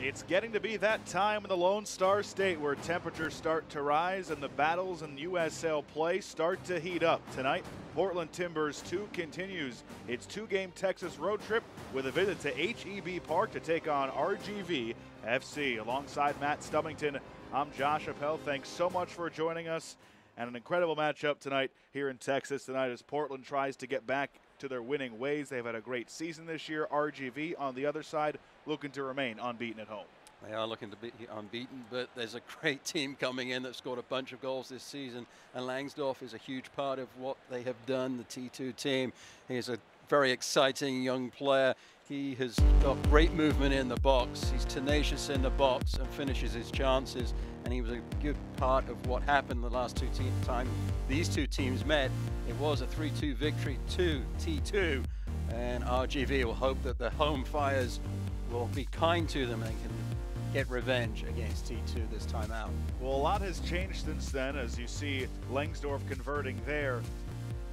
It's getting to be that time in the Lone Star State where temperatures start to rise and the battles in USL play start to heat up. Tonight, Portland Timbers 2 continues its two-game Texas road trip with a visit to HEB Park to take on RGV FC. Alongside Matt Stubbington, I'm Josh Appel. Thanks so much for joining us. And an incredible matchup tonight here in Texas tonight as Portland tries to get back to their winning ways. They've had a great season this year. RGV on the other side looking to remain unbeaten at home. They are looking to be unbeaten, but there's a great team coming in that scored a bunch of goals this season, and Langsdorff is a huge part of what they have done, the T2 team. He's a very exciting young player. He has got great movement in the box. He's tenacious in the box and finishes his chances, and he was a good part of what happened the last time these two teams met. It was a 3-2 victory to T2, and RGV will hope that the home Fires will be kind to them and can get revenge against T2 this time out. Well, a lot has changed since then, as you see Langsdorff converting there.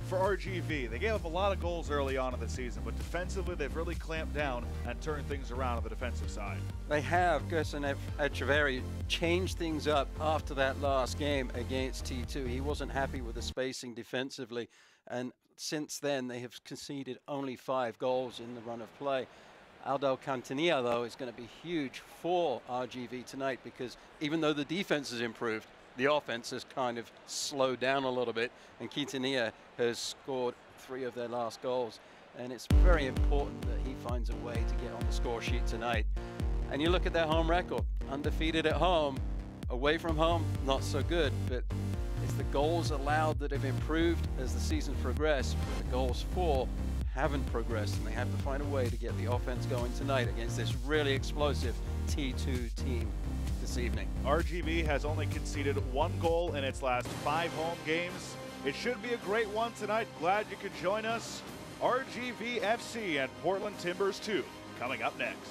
For RGV, they gave up a lot of goals early on in the season, but defensively they've really clamped down and turned things around on the defensive side. They have. Gerson Echeverri changed things up after that last game against T2. He wasn't happy with the spacing defensively, and since then they have conceded only 5 goals in the run of play. Aldo Cantanilla, though, is going to be huge for RGV tonight, because even though the defense has improved, the offense has kind of slowed down a little bit, and Quintanilla has scored 3 of their last goals. And it's very important that he finds a way to get on the score sheet tonight. And you look at their home record, undefeated at home, away from home, not so good, but it's the goals allowed that have improved as the season progressed, but the goals for haven't progressed, and they have to find a way to get the offense going tonight against this really explosive T2 team this evening. RGV has only conceded 1 goal in its last 5 home games. It should be a great one tonight. Glad you could join us. RGV FC and Portland Timbers 2 coming up next.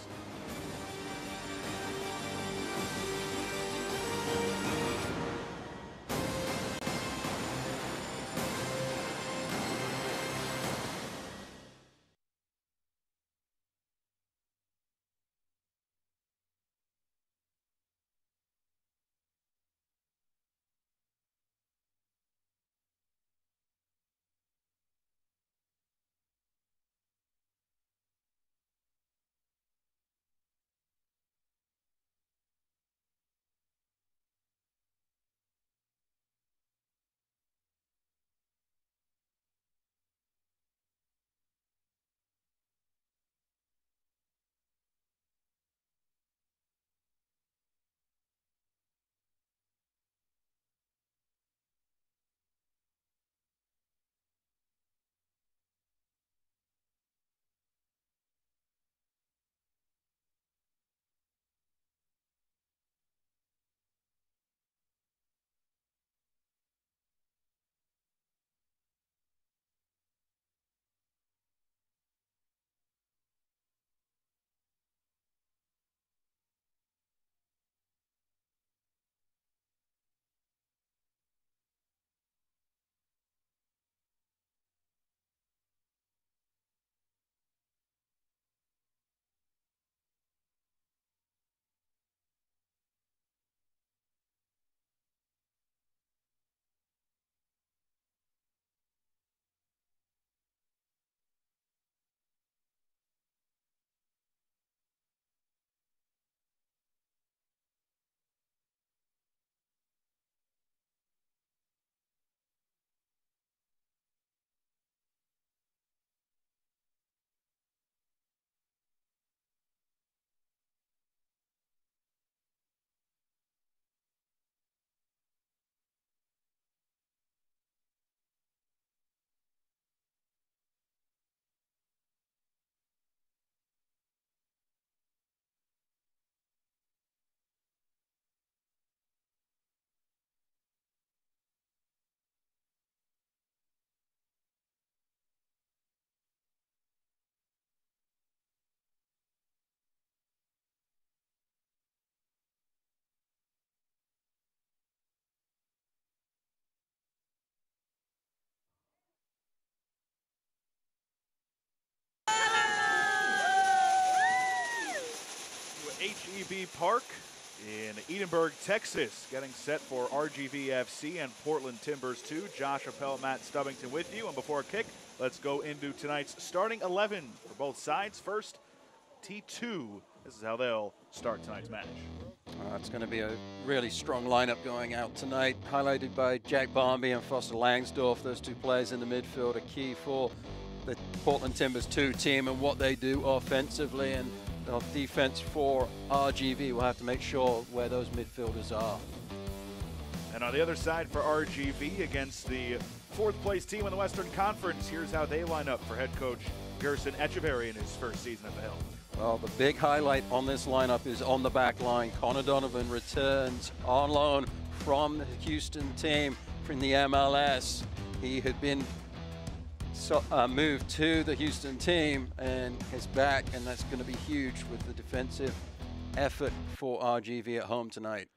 HEB Park in Edinburgh, Texas, getting set for RGV FC and Portland Timbers 2. Josh Appel, Matt Stubbington with you. And before kick, let's go into tonight's starting 11 for both sides. First, T2. This is how they'll start tonight's match. It's going to be a really strong lineup going out tonight, highlighted by Jack Barmby and Foster Langsdorff. Those two players in the midfield are key for the Portland Timbers 2 team and what they do offensively, and the defense for RGV will have to make sure where those midfielders are. And on the other side for RGV against the fourth place team in the Western Conference, here's how they line up for head coach Gerson Echeverry in his first season at the helm. Well, the big highlight on this lineup is on the back line. Connor Donovan returns on loan from the Houston team from the MLS. He had been moved to the Houston team and is back, and that's going to be huge with the defensive effort for RGV at home tonight.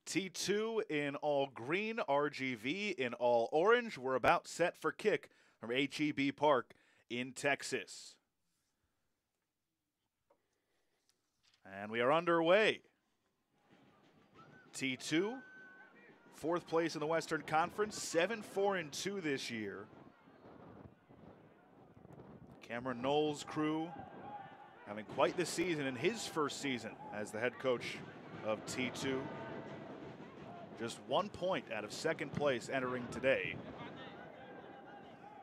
T2 in all green, RGV in all orange. We're about set for kick from HEB Park in Texas. And we are underway. T2, fourth place in the Western Conference, 7-4-2 this year. Cameron Knowles' crew having quite the season in his first season as the head coach of T2. Just 1 point out of second place entering today.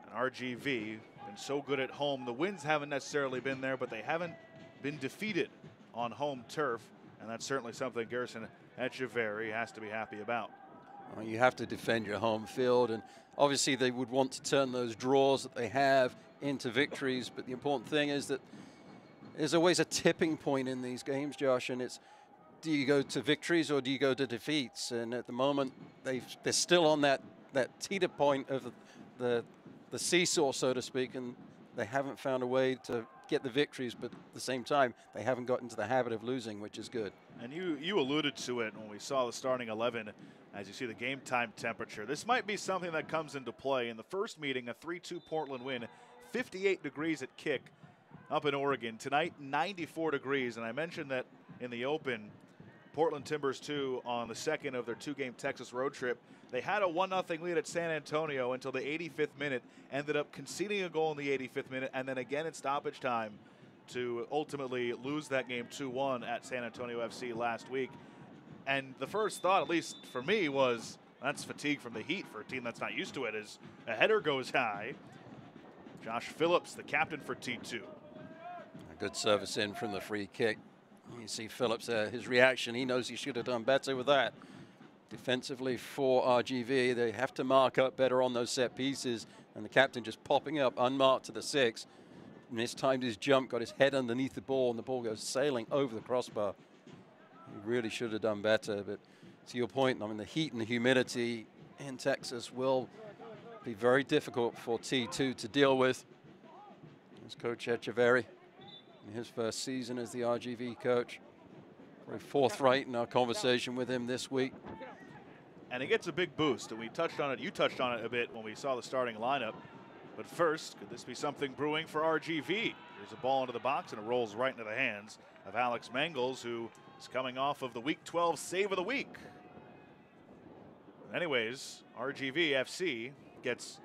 And RGV been so good at home. The wins haven't necessarily been there, but they haven't been defeated on home turf, and that's certainly something Gerson Echeverry has to be happy about. Well, you have to defend your home field, and obviously they would want to turn those draws that they have into victories, but the important thing is that there's always a tipping point in these games, Josh, and it's, do you go to victories or do you go to defeats? And at the moment, they're still on that teeter point of the seesaw, so to speak, and they haven't found a way to get the victories, but at the same time, they haven't got into the habit of losing, which is good. And you alluded to it when we saw the starting 11, as you see the game time temperature. This might be something that comes into play. In the first meeting, a 3-2 Portland win, 58 degrees at kick up in Oregon. Tonight, 94 degrees, and I mentioned that in the open, Portland Timbers 2 on the second of their two-game Texas road trip. They had a 1-0 lead at San Antonio until the 85th minute, ended up conceding a goal in the 85th minute, and then again in stoppage time to ultimately lose that game 2-1 at San Antonio FC last week. And the first thought, at least for me, was that's fatigue from the heat for a team that's not used to it, as a header goes high. Josh Phillips, the captain for T2. A good service in from the free kick. You see Phillips there, his reaction, he knows he should have done better with that. Defensively for RGV, they have to mark up better on those set pieces, and the captain just popping up unmarked to the 6. Mistimed his jump, got his head underneath the ball, and the ball goes sailing over the crossbar. He really should have done better, but to your point, I mean, the heat and the humidity in Texas will be very difficult for T2 to deal with. As Coach Echeverry in his first season as the RGV coach. Very forthright in our conversation with him this week. And it gets a big boost, and we touched on it, you touched on it a bit when we saw the starting lineup. But first, could this be something brewing for RGV? There's a ball into the box, and it rolls right into the hands of Alex Mangles, who is coming off of the Week 12 Save of the Week. Anyways, RGV FC gets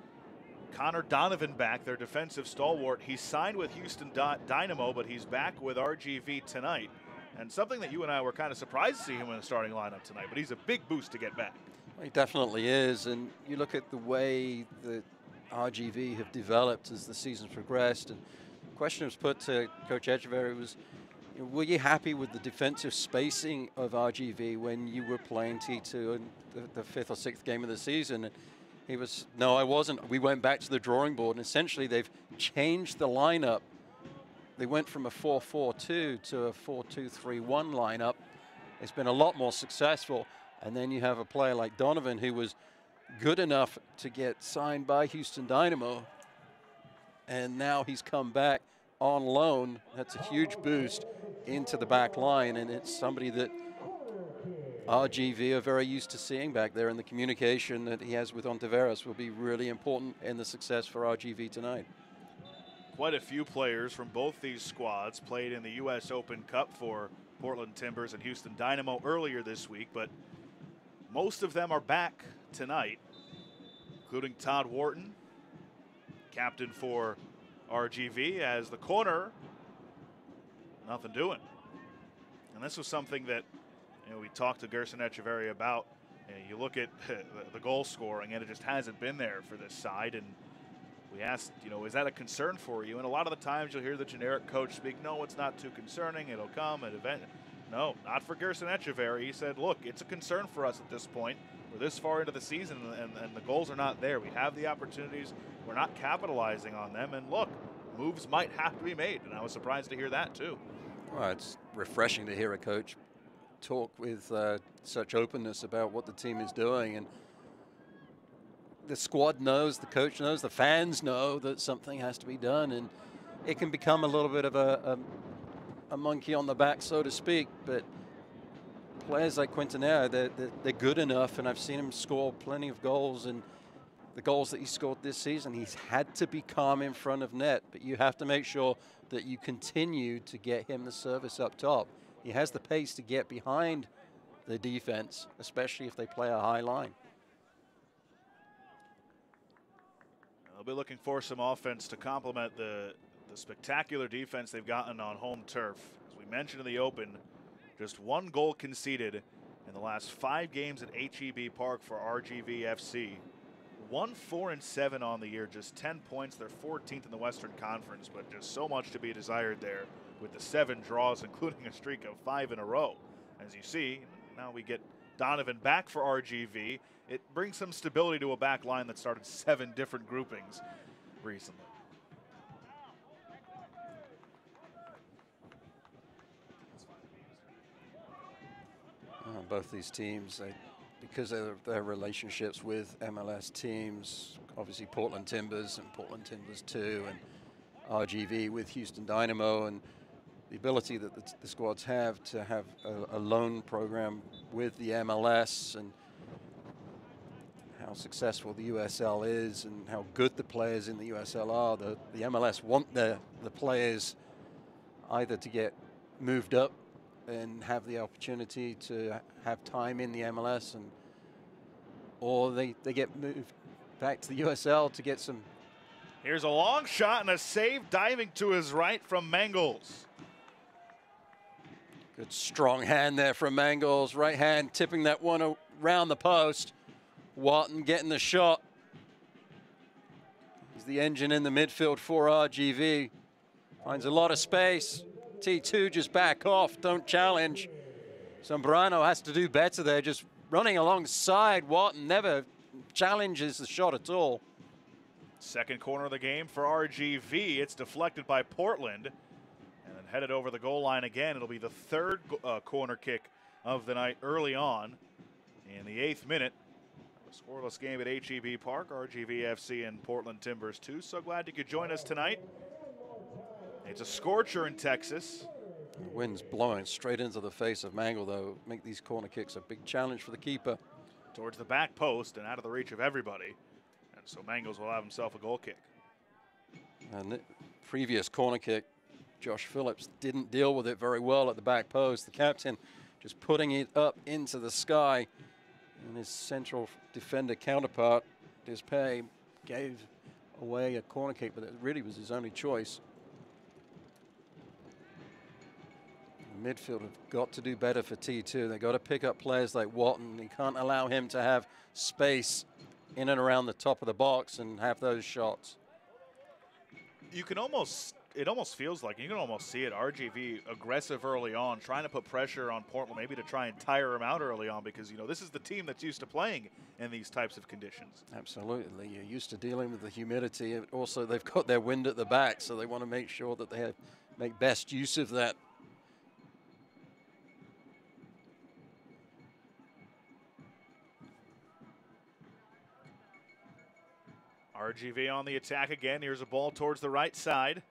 Connor Donovan back, their defensive stalwart. He signed with Houston Dynamo, but he's back with RGV tonight. And something that you and I were kind of surprised to see him in the starting lineup tonight, but he's a big boost to get back. He definitely is, and you look at the way that RGV have developed as the season's progressed, and the question was put to Coach Echeverry was, were you happy with the defensive spacing of RGV when you were playing T2 in the 5th or 6th game of the season? And he was, no, I wasn't. We went back to the drawing board, and essentially they've changed the lineup. They went from a 4-4-2 to a 4-2-3-1 lineup. It's been a lot more successful. And then you have a player like Donovan, who was good enough to get signed by Houston Dynamo, and now he's come back on loan. That's a huge boost into the back line, and it's somebody that RGV are very used to seeing back there, and the communication that he has with Ontiveros will be really important in the success for RGV tonight. Quite a few players from both these squads played in the U.S. Open Cup for Portland Timbers and Houston Dynamo earlier this week, but most of them are back tonight, including Todd Wharton, captain for RGV, as the corner, nothing doing. And this was something that we talked to Gerson Echeverria about. You look at the goal scoring, and it just hasn't been there for this side. And we asked, is that a concern for you? And a lot of the times you'll hear the generic coach speak, no, it's not too concerning. It'll come at event. No, not for Gerson Echeverria. He said, look, it's a concern for us at this point. We're this far into the season, and the goals are not there. We have the opportunities. We're not capitalizing on them. And look, moves might have to be made. And I was surprised to hear that, too. Well, it's refreshing to hear a coach talk with such openness about what the team is doing. And the squad knows, the coach knows, the fans know that something has to be done, and it can become a little bit of a monkey on the back, so to speak. But players like Quintanilla, they're good enough, and I've seen him score plenty of goals, and the goals that he scored this season, he's had to be calm in front of net, but you have to make sure that you continue to get him the service up top. He has the pace to get behind the defense, especially if they play a high line. They'll be looking for some offense to complement the spectacular defense they've gotten on home turf. As we mentioned in the open, just one goal conceded in the last 5 games at HEB Park for RGV FC. 1-4-7 on the year, just 10 points. They're 14th in the Western Conference, but just so much to be desired there with the 7 draws, including a streak of 5 in a row. As you see, now we get Donovan back for RGV. It brings some stability to a back line that started 7 different groupings recently. Both these teams, because of their relationships with MLS teams, obviously Portland Timbers and Portland Timbers 2 and RGV with Houston Dynamo, and the ability that the squads have to have a loan program with the MLS, and how successful the USL is and how good the players in the USL are. The MLS want the players either to get moved up and have the opportunity to have time in the MLS, and or they get moved back to the USL to get some. Here's a long shot and a save diving to his right from Mangles. Good strong hand there from Mangles. Right hand tipping that one around the post. Wharton getting the shot. He's the engine in the midfield for RGV. Finds a lot of space. T2 just back off, don't challenge. Zambrano has to do better there, just running alongside Wharton, never challenges the shot at all. Second corner of the game for RGV. It's deflected by Portland and then headed over the goal line again. It'll be the 3rd corner kick of the night early on in the 8th minute. A scoreless game at HEB Park, RGV FC and Portland Timbers 2. So glad you could join us tonight. It's a scorcher in Texas. The wind's blowing straight into the face of Mangle, though. Make these corner kicks a big challenge for the keeper. Towards the back post and out of the reach of everybody. And so Mangles will have himself a goal kick. And the previous corner kick, Josh Phillips didn't deal with it very well at the back post. The captain just putting it up into the sky. And his central defender counterpart, Dispay, gave away a corner kick, but it really was his only choice. Midfield have got to do better for T2. They've got to pick up players like Wharton. They can't allow him to have space in and around the top of the box and have those shots. You can almost, it almost feels like, you can almost see it, RGV aggressive early on, trying to put pressure on Portland, maybe to try and tire him out early on, because, this is the team that's used to playing in these types of conditions. Absolutely. You're used to dealing with the humidity. Also, they've got their wind at the back, so they want to make sure that they make best use of that. RGV on the attack again. Here's a ball towards the right side.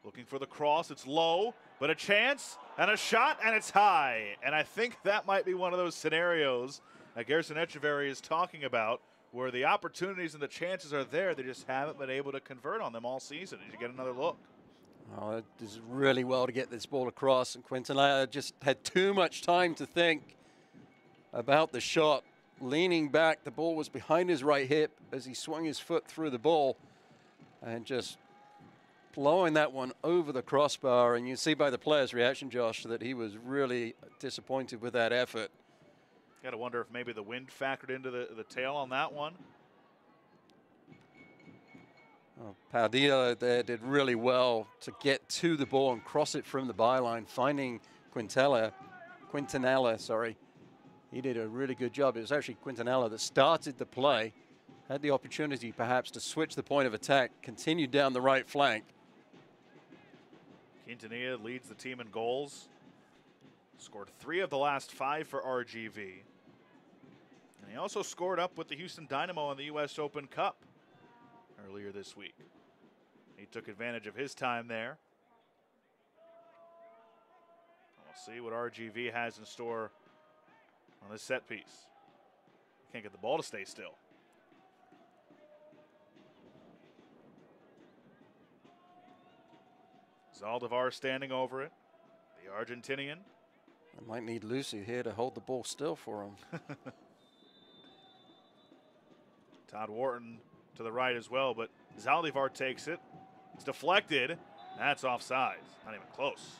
Looking for the cross. It's low, but a chance and a shot, and it's high. And I think that might be one of those scenarios that Gerson Echeverria is talking about, where the opportunities and the chances are there. They just haven't been able to convert on them all season. Did you get another look? Oh, it does really well to get this ball across, and Quintanilla just had too much time to think about the shot. Leaning back, the ball was behind his right hip as he swung his foot through the ball and just blowing that one over the crossbar. And you see by the player's reaction, Josh, that he was really disappointed with that effort. Got to wonder if maybe the wind factored into the tail on that one. Oh, Padilla there did really well to get to the ball and cross it from the byline, finding Quintanilla, sorry. He did a really good job. It was actually Quintanilla that started the play, had the opportunity perhaps to switch the point of attack, continued down the right flank. Quintanilla leads the team in goals. Scored 3 of the last 5 for RGV. And he also scored up with the Houston Dynamo in the U.S. Open Cup earlier this week. He took advantage of his time there. We'll see what RGV has in store on this set piece. Can't get the ball to stay still. Zaldivar standing over it, the Argentinian. I might need Lucy here to hold the ball still for him. Todd Wharton to the right as well, but Zaldivar takes it. It's deflected. That's offside. Not even close.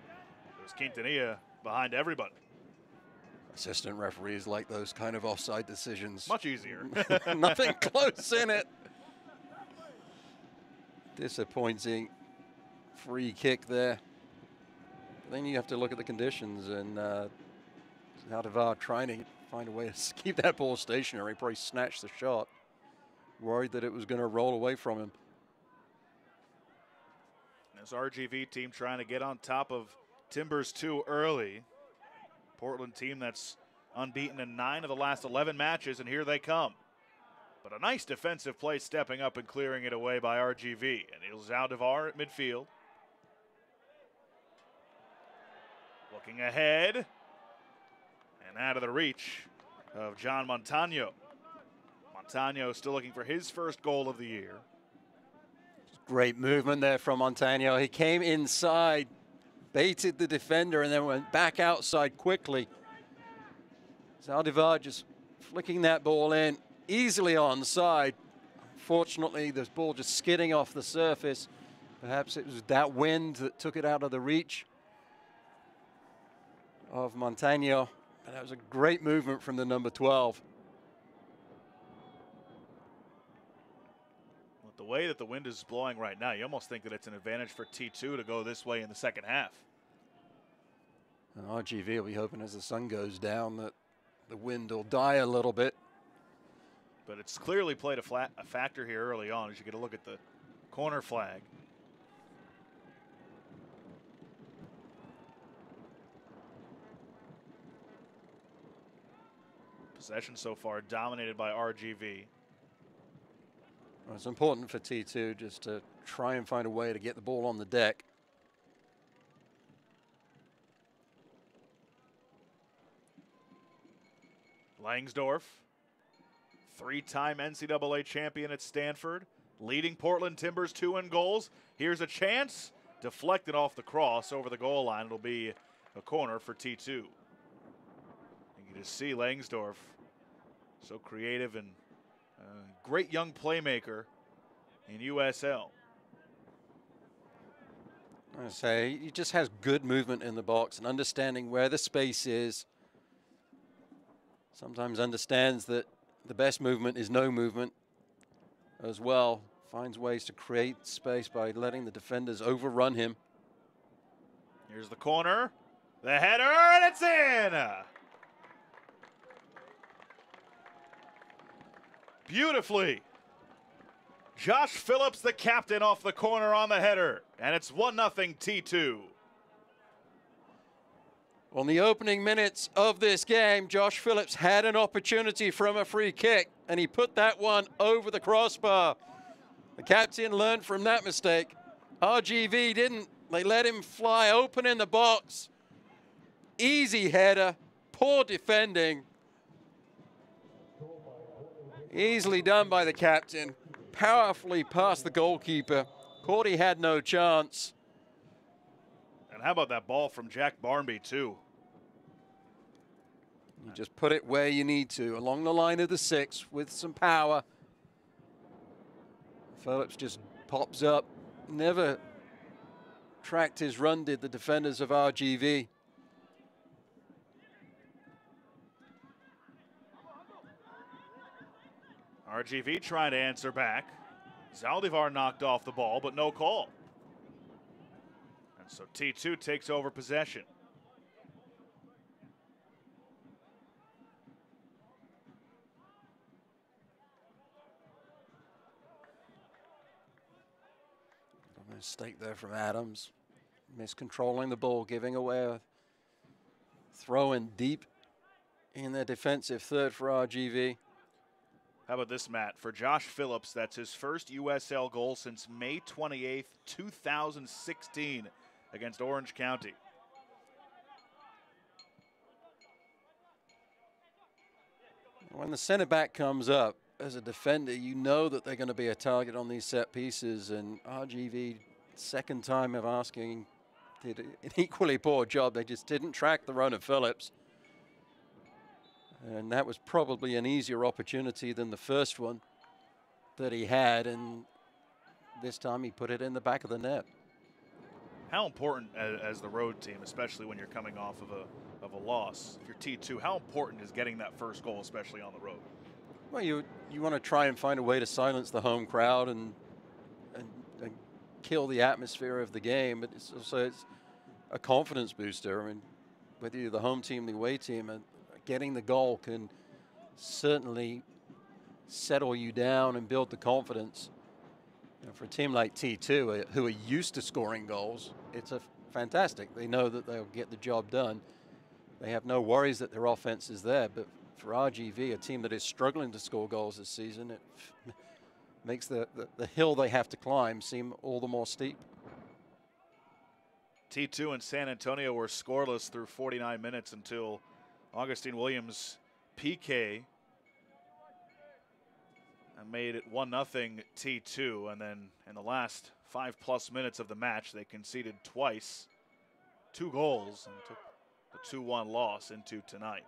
It was Quintanilla behind everybody. Assistant referees like those kind of offside decisions. Much easier. Nothing close in it. Disappointing free kick there. But then you have to look at the conditions, and Zaldivar trying to find a way to keep that ball stationary, probably snatched the shot, worried that it was going to roll away from him. This RGV team trying to get on top of Timbers 2 early. Portland team that's unbeaten in 9 of the last 11 matches, and here they come. But a nice defensive play stepping up and clearing it away by RGV. And it's Zaldivar at midfield. Looking ahead. And out of the reach of John Montano. Montano still looking for his first goal of the year. Great movement there from Montano. He came inside, baited the defender, and then went back outside quickly. Zaldivar just flicking that ball in, easily onside. Fortunately, this ball just skidding off the surface. Perhaps it was that wind that took it out of the reach of Montano. But that was a great movement from the number 12. With the way that the wind is blowing right now, you almost think that it's an advantage for T2 to go this way in the second half. And RGV will be hoping as the sun goes down that the wind will die a little bit. But it's clearly played a factor here early on as you get a look at the corner flag. Possession so far dominated by RGV. Well, it's important for T2 just to try and find a way to get the ball on the deck. Langsdorff, 3-time NCAA champion at Stanford, leading Portland Timbers 2 in goals. Here's a chance, deflected off the cross over the goal line. It'll be a corner for T2. You can just see Langsdorff, so creative and great young playmaker in USL. I say he just has good movement in the box and understanding where the space is. Sometimes understands that the best movement is no movement as well. Finds ways to create space by letting the defenders overrun him. Here's the corner, the header, and it's in! Beautifully. Josh Phillips, the captain, off the corner on the header, and it's 1-0 T2. On the opening minutes of this game, Josh Phillips had an opportunity from a free kick, and he put that one over the crossbar. The captain learned from that mistake. RGV didn't. They let him fly open in the box. Easy header, poor defending. Easily done by the captain. Powerfully past the goalkeeper. Cordy had no chance. And how about that ball from Jack Barmby, too? You just put it where you need to, along the line of the 6 with some power. Phillips just pops up. Never tracked his run, did the defenders of RGV. RGV trying to answer back. Zaldivar knocked off the ball, but no call. And so T2 takes over possession. A mistake there from Adams. Miscontrolling the ball, giving away a throw in deep in their defensive third for RGV. How about this, Matt? For Josh Phillips, that's his first USL goal since May 28th, 2016 against Orange County. When the center back comes up as a defender, you know that they're going to be a target on these set pieces, and RGV, second time of asking, did an equally poor job. They just didn't track the run of Phillips. And that was probably an easier opportunity than the first one that he had, and this time he put it in the back of the net. How important as the road team, especially when you're coming off of a loss, if you're T2, how important is getting that first goal, especially on the road? Well, you want to try and find a way to silence the home crowd and kill the atmosphere of the game, but it's also a confidence booster. I mean, whether you're the home team, the away team, and getting the goal can certainly settle you down and build the confidence. You know, for a team like T2, who are used to scoring goals, it's fantastic. They know that they'll get the job done. They have no worries that their offense is there. But for RGV, a team that is struggling to score goals this season, it makes the hill they have to climb seem all the more steep. T2 and San Antonio were scoreless through 49 minutes until Augustine Williams PK and made it 1-0 T2, and then in the last 5+ minutes of the match they conceded twice, 2 goals, and took the 2-1 loss into tonight.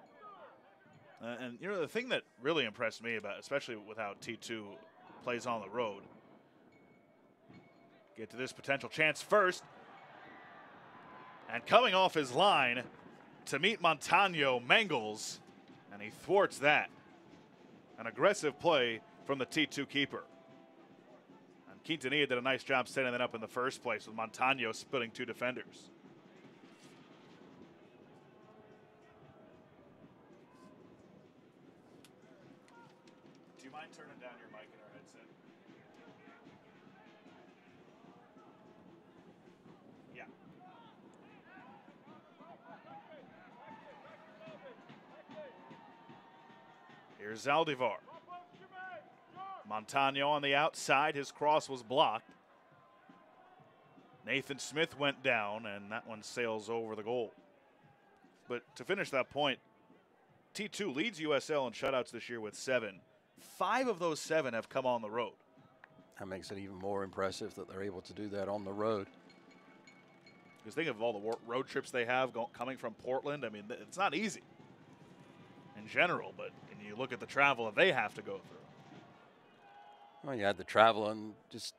And you know, the thing that really impressed me about, especially with how T2 plays on the road, get to this potential chance first, and coming off his line to meet Montano, Mangles, and he thwarts that. An aggressive play from the T2 keeper. And Quintanilla did a nice job setting that up in the first place, with Montano splitting 2 defenders. Do you mind turning down your mic in our headset? Yeah. Here's Zaldivar. Montano on the outside. His cross was blocked. Nathan Smith went down, and that one sails over the goal. But to finish that point, T2 leads USL in shutouts this year with 7. 5 of those 7 have come on the road. That makes it even more impressive that they're able to do that on the road. Because think of all the road trips they have coming from Portland. I mean, it's not easy in general, but when you look at the travel that they have to go through. Well, you had the travel and just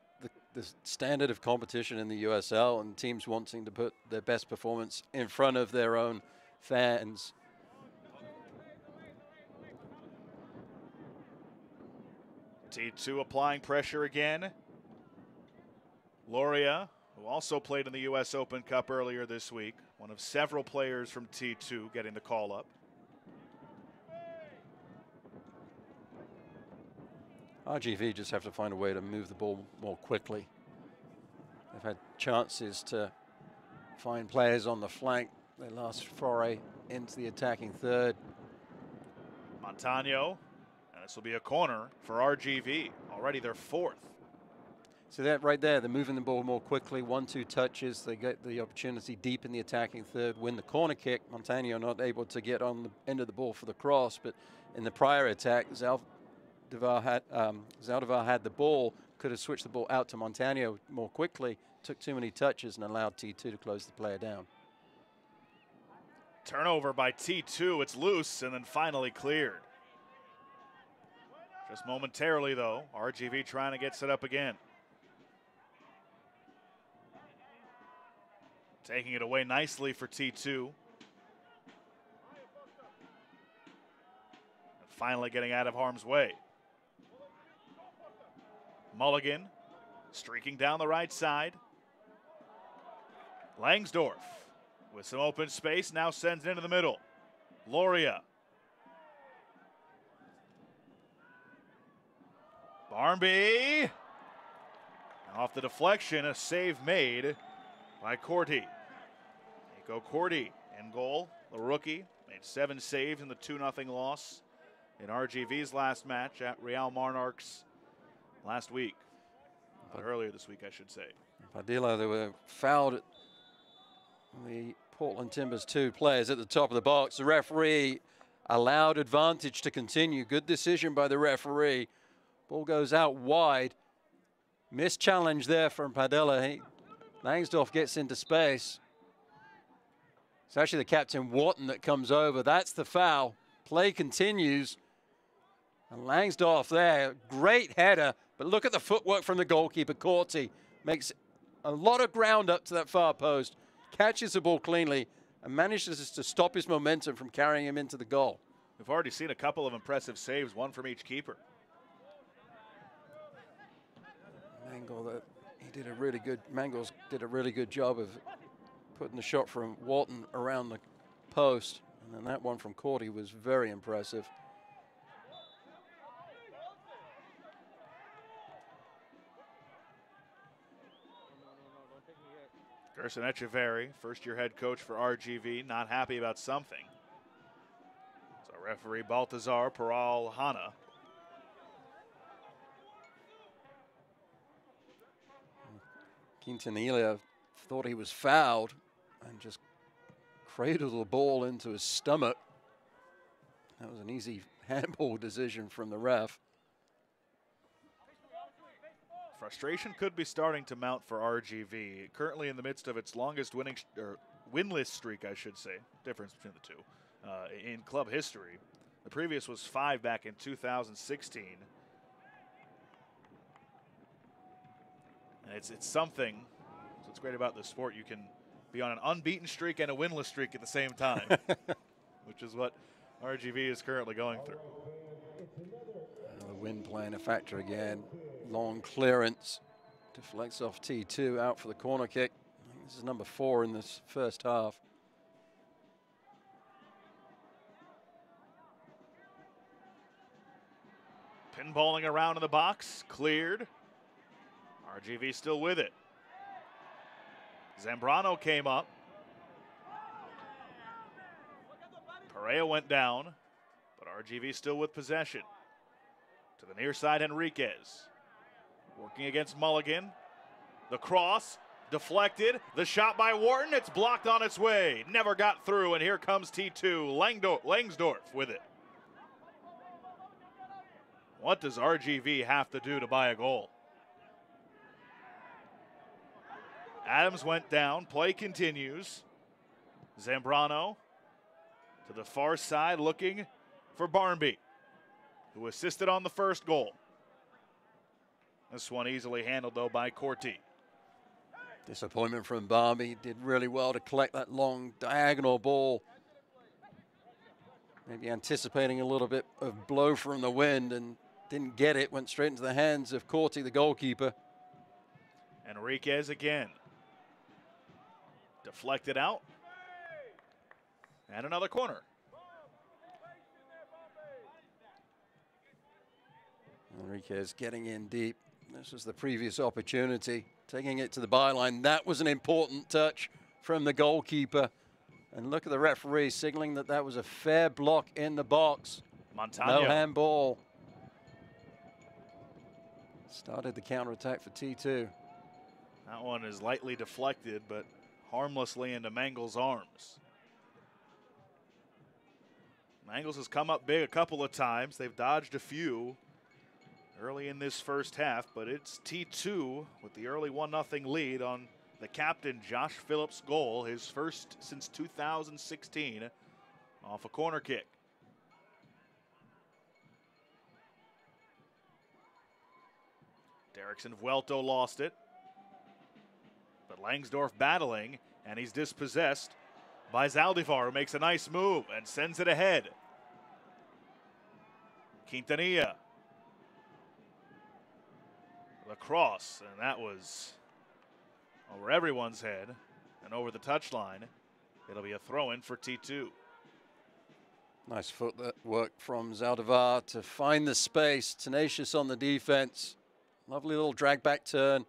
the standard of competition in the USL, and teams wanting to put their best performance in front of their own fans. T2 applying pressure again. Loria, who also played in the U.S. Open Cup earlier this week, one of several players from T2 getting the call up. RGV just have to find a way to move the ball more quickly. They've had chances to find players on the flank. Their last foray into the attacking third. Montano, and this will be a corner for RGV. Already their 4th. So that right there, they're moving the ball more quickly. 1-2 touches. They get the opportunity deep in the attacking third. Win the corner kick. Montano not able to get on the end of the ball for the cross, but in the prior attack, Zaldivar had the ball, could have switched the ball out to Montano more quickly, took too many touches and allowed T2 to close the player down. Turnover by T2. It's loose and then finally cleared. Just momentarily, though. RGV trying to get set up again. Taking it away nicely for T2. And finally getting out of harm's way. Mulligan streaking down the right side. Langsdorff with some open space, now sends it into the middle. Loria. Barmby. Off the deflection, a save made by Corti. Nico Corti in goal. The rookie made 7 saves in the 2-0 loss in RGV's last match at Real Monarchs last week. Earlier this week, I should say. Padilla, they were fouled at the Portland Timbers 2 players at the top of the box. The referee allowed advantage to continue. Good decision by the referee. Ball goes out wide. Missed challenge there from Padilla. Langsdorff gets into space. It's actually the captain, Wharton, that comes over. That's the foul. Play continues. And Langsdorff there, great header. But look at the footwork from the goalkeeper, Corti. Makes a lot of ground up to that far post. Catches the ball cleanly and manages to stop his momentum from carrying him into the goal. We've already seen a couple of impressive saves, one from each keeper. Mangles did a really good job of putting the shot from Wharton around the post. And then that one from Corti was very impressive. Gerson Echeverry, first-year head coach for RGV, not happy about something. So referee Baltazar Peral Hanna. Quintanilla thought he was fouled and just cradled the ball into his stomach. That was an easy handball decision from the ref. Frustration could be starting to mount for RGV, currently in the midst of its longest winless streak, I should say, difference between the two, in club history. The previous was 5 back in 2016. And it's something, so it's great about this sport, you can be on an unbeaten streak and a winless streak at the same time, which is what RGV is currently going through. The wind playing a factor again. Long clearance, deflects off T2, out for the corner kick. I think this is number 4 in this first half. Pinballing around in the box, cleared. RGV still with it. Zambrano came up. Perea went down, but RGV still with possession. To the near side, Henriquez. Working against Mulligan. The cross, deflected. The shot by Wharton, it's blocked on its way. Never got through, and here comes T2. Langsdorff with it. What does RGV have to do to buy a goal? Adams went down, play continues. Zambrano to the far side looking for Barmby, who assisted on the first goal. This one easily handled, though, by Corti. Disappointment from Barmby. Did really well to collect that long diagonal ball. Maybe anticipating a little bit of blow from the wind and didn't get it. Went straight into the hands of Corti, the goalkeeper. Henriquez again. Deflected out. And another corner. Henriquez getting in deep. This was the previous opportunity, taking it to the byline. That was an important touch from the goalkeeper. And look at the referee signaling that that was a fair block in the box. Montano. No handball. Started the counterattack for T2. That one is lightly deflected, but harmlessly into Mangles' arms. Mangles has come up big a couple of times. They've dodged a few. early in this first half, but it's T2 with the early 1-0 lead on the captain Josh Phillips' goal, his first since 2016, off a corner kick. Derrickson Vuelto lost it, but Langsdorff battling, and he's dispossessed by Zaldivar, who makes a nice move and sends it ahead. Quintanilla. The cross, and that was over everyone's head and over the touchline. It'll be a throw-in for T2. Nice footwork from Zaldivar to find the space, tenacious on the defense. Lovely little drag back turn.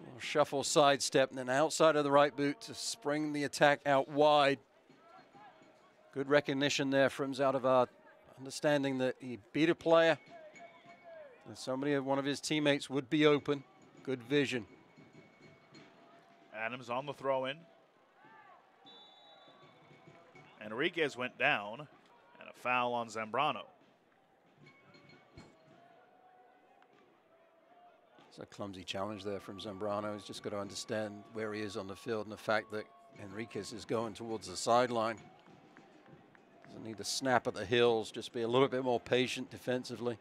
Little shuffle sidestep, and then outside of the right boot to spring the attack out wide. Good recognition there from Zaldivar, understanding that he beat a player. And one of his teammates would be open. Good vision. Adams on the throw-in. Enriquez went down, and a foul on Zambrano. It's a clumsy challenge there from Zambrano. He's just got to understand where he is on the field and the fact that Enriquez is going towards the sideline. Doesn't need to snap at the heels, just be a little bit more patient defensively.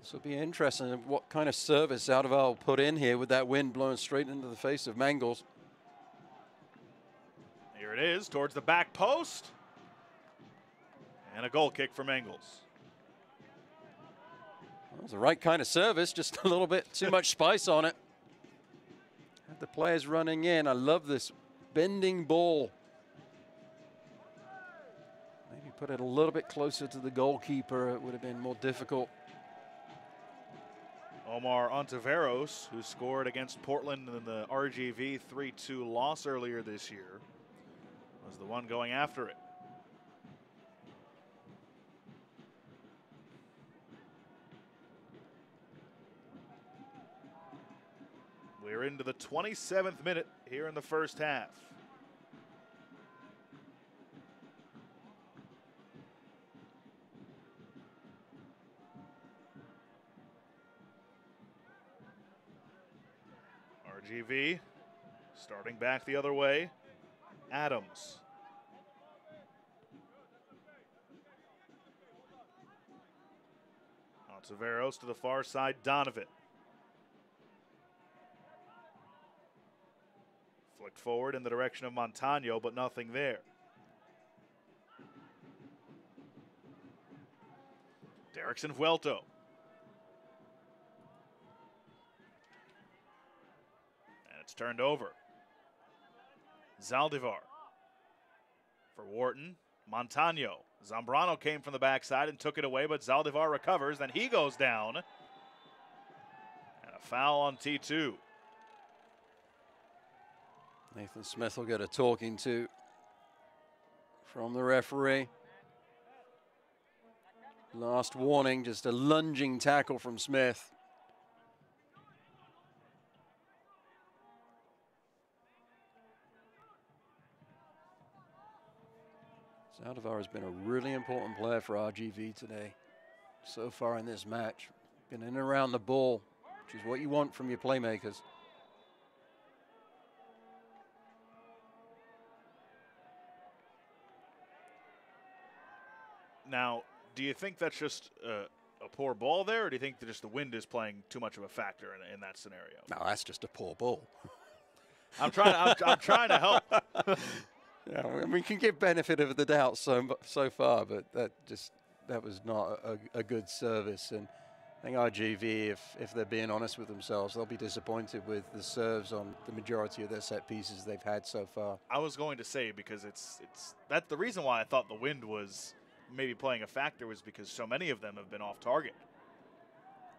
This will be interesting what kind of service Zaldivar will put in here with that wind blowing straight into the face of Mangles. Here it is, towards the back post. And a goal kick for Mangles. Well, it was the right kind of service, just a little bit too much spice on it. Had the players running in. I love this bending ball. Maybe put it a little bit closer to the goalkeeper. It would have been more difficult. Omar Ontiveros, who scored against Portland in the RGV 3-2 loss earlier this year, was the one going after it. We're into the 27th minute here in the first half. RGV starting back the other way. Adams. Ontiveros to the far side, Donovan. Flicked forward in the direction of Montano, but nothing there. Derrickson Vuelto. And it's turned over. Zaldivar for Wharton. Montano. Zambrano came from the backside and took it away, but Zaldivar recovers. Then he goes down. And a foul on T2. Nathan Smith will get a talking to from the referee. Last warning, just a lunging tackle from Smith. Zaldivar has been a really important player for RGV today. So far in this match, been in and around the ball, which is what you want from your playmakers. Now, do you think that's just a poor ball there, or do you think that just the wind is playing too much of a factor in that scenario? No, that's just a poor ball. I'm trying to help. Yeah, I mean, we can give benefit of the doubt so far, but that was not a good service. And I think RGV, if they're being honest with themselves, they'll be disappointed with the serves on the majority of their set pieces they've had so far. I was going to say, because that's the reason why I thought the wind was maybe playing a factor, was because so many of them have been off target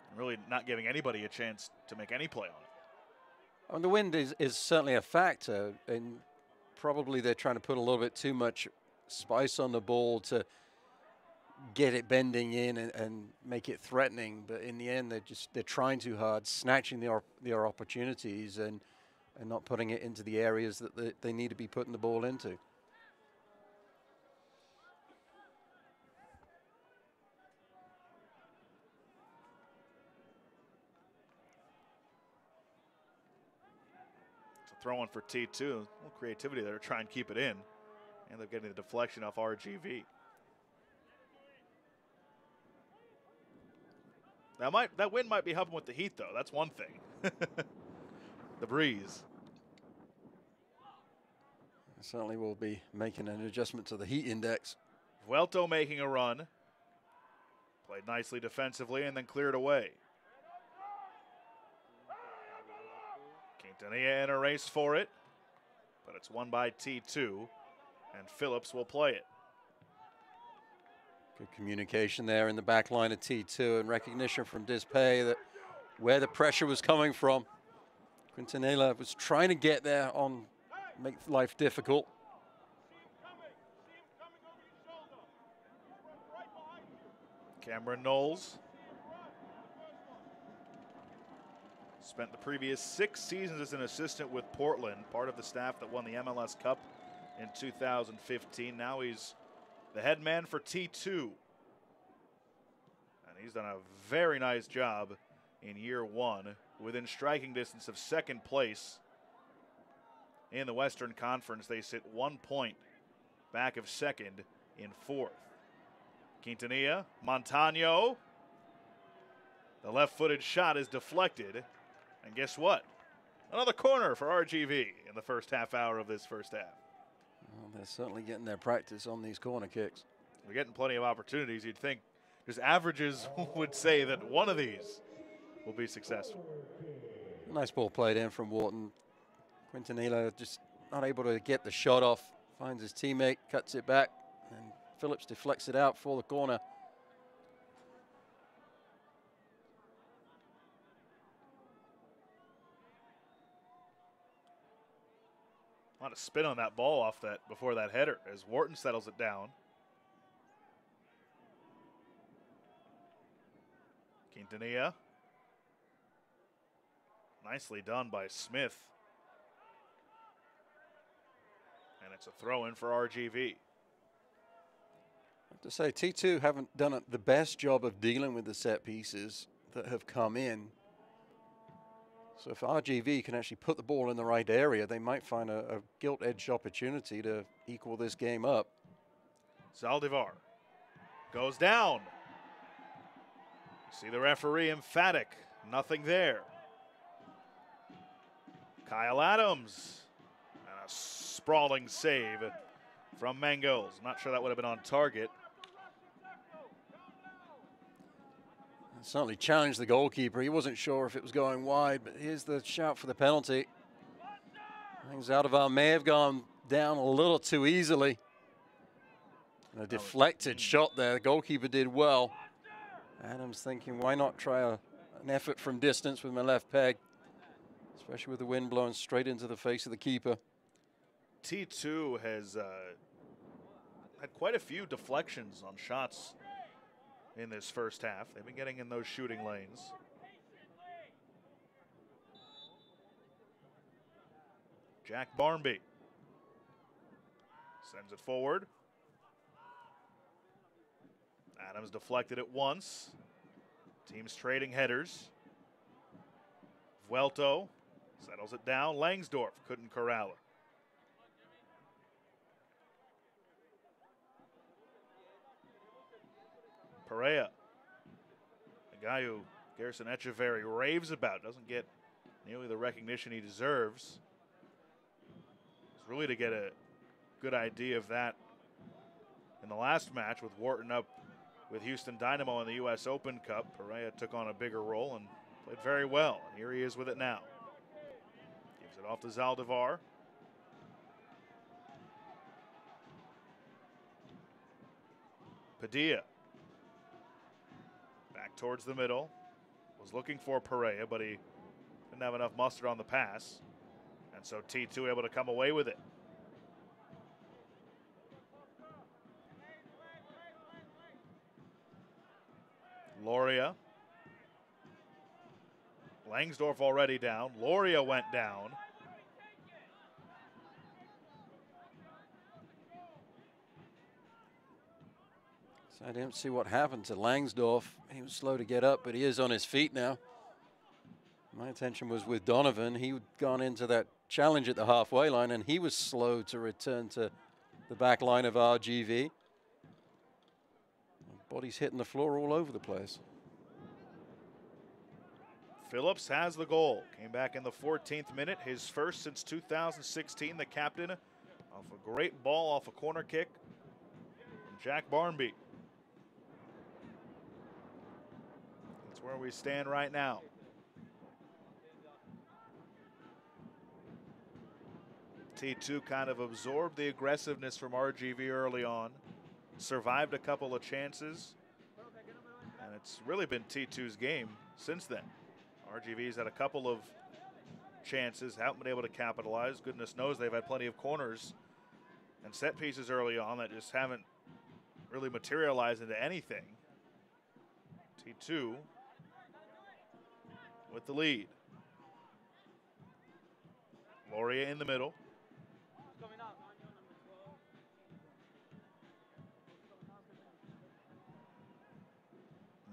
and really not giving anybody a chance to make any play on it. And the wind is certainly a factor, and probably they're trying to put a little bit too much spice on the ball to get it bending in and make it threatening. But in the end, they're trying too hard, snatching their opportunities and not putting it into the areas that they need to be putting the ball into. throwing for T2. A little creativity there to try and keep it in. End up getting the deflection off RGV. That wind might be helping with the heat, though. That's one thing. The breeze. Certainly will be making an adjustment to the heat index. Vuelto making a run. Played nicely defensively and then cleared away. Quintanilla in a race for it, but it's won by T2, and Phillips will play it. Good communication there in the back line of T2 and recognition from Dispay that where the pressure was coming from. Quintanilla was trying to get there on make life difficult. Cameron Knowles spent the previous 6 seasons as an assistant with Portland, part of the staff that won the MLS Cup in 2015. Now he's the head man for T2. And he's done a very nice job in year 1, within striking distance of 2nd place in the Western Conference. They sit 1 point back of 2nd in 4th. Quintanilla, Montano. The left-footed shot is deflected. And guess what? Another corner for RGV in the first half hour of this first half. Well, they're certainly getting their practice on these corner kicks. They're getting plenty of opportunities. You'd think just averages would say that one of these will be successful. Nice ball played in from Wharton. Quintanilla just not able to get the shot off. Finds his teammate, cuts it back, and Phillips deflects it out for the corner. A lot of spin on that ball off that before that header as Wharton settles it down. Quintanilla. Nicely done by Smith. And it's a throw-in for RGV. I have to say, T2 haven't done the best job of dealing with the set pieces that have come in. So if RGV can actually put the ball in the right area, they might find a gilt-edged opportunity to equal this game up. Zaldivar goes down. See the referee emphatic. Nothing there. Kyle Adams. And a sprawling save from Mangos. Not sure that would have been on target. Certainly challenged the goalkeeper. He wasn't sure if it was going wide, but here's the shout for the penalty. I think Zaldivar may have gone down a little too easily. A deflected shot there. The goalkeeper did well. Adams thinking, why not try an effort from distance with my left peg, especially with the wind blowing straight into the face of the keeper. T2 has had quite a few deflections on shots in this first half. They've been getting in those shooting lanes. Jack Barnby sends it forward. Adams deflected it once. Teams trading headers. Vuelto settles it down. Langsdorff couldn't corral it. Perea, the guy who Garrison Echeverry raves about, doesn't get nearly the recognition he deserves. It's really to get a good idea of that in the last match with Wharton up with Houston Dynamo in the U.S. Open Cup. Perea took on a bigger role and played very well. And here he is with it now. Gives it off to Zaldivar. Padilla. Back towards the middle. Was looking for Perea, but he didn't have enough mustard on the pass. And so T2 able to come away with it. Loria. Langsdorff already down. Loria went down. So I didn't see what happened to Langsdorff. He was slow to get up, but he is on his feet now. My attention was with Donovan. He'd gone into that challenge at the halfway line, and he was slow to return to the back line of RGV. Body's hitting the floor all over the place. Phillips has the goal. Came back in the 14th minute, his first since 2016. The captain off a great ball off a corner kick from Jack Barnby. That's where we stand right now. T2 kind of absorbed the aggressiveness from RGV early on, survived a couple of chances, and it's really been T2's game since then. RGV's had a couple of chances, haven't been able to capitalize. Goodness knows they've had plenty of corners and set pieces early on that just haven't really materialized into anything. T2 with the lead. Loria in the middle.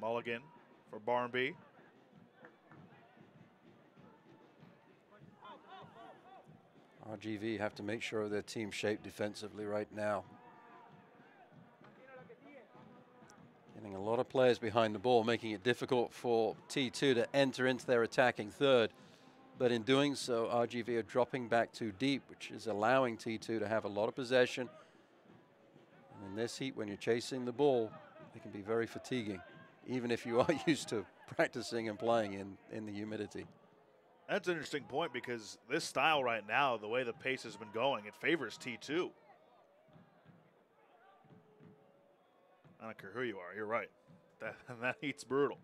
Mulligan for Barnby. RGV have to make sure their team shape defensively right now. Getting a lot of players behind the ball, making it difficult for T2 to enter into their attacking third. But in doing so, RGV are dropping back too deep, which is allowing T2 to have a lot of possession. And in this heat, when you're chasing the ball, it can be very fatiguing, even if you are used to practicing and playing in the humidity. That's an interesting point, because this style right now, the way the pace has been going, it favors T2. I don't care who you are, you're right. That heat's brutal.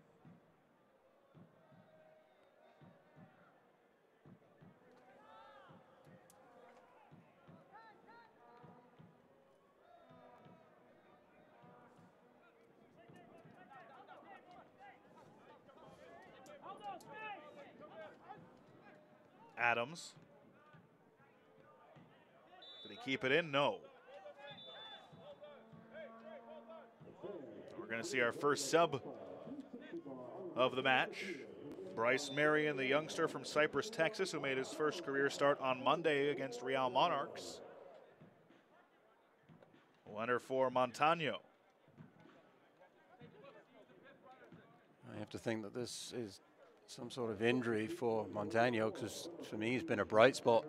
Adams. Did he keep it in? No. We're going to see our first sub of the match. Bryce Marion, the youngster from Cypress, Texas, who made his first career start on Monday against Real Monarchs. Will enter for Montano. I have to think that this is some sort of injury for Montano, because for me he's been a bright spot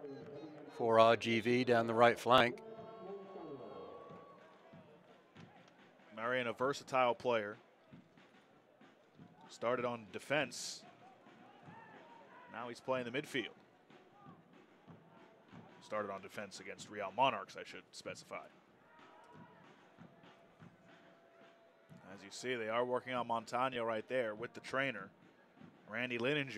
for RGV down the right flank. Marion, a versatile player. Started on defense. Now he's playing the midfield. Started on defense against Real Monarchs, I should specify. As you see, they are working on Montano right there with the trainer, Randy Lininger.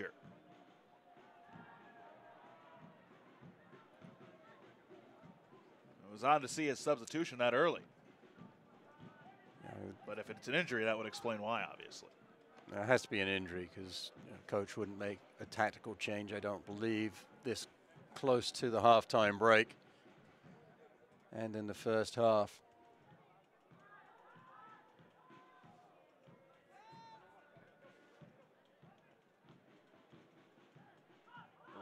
It was odd to see his substitution that early. But if it's an injury, that would explain why, obviously. There has to be an injury, because coach wouldn't make a tactical change, I don't believe, this close to the halftime break and in the first half.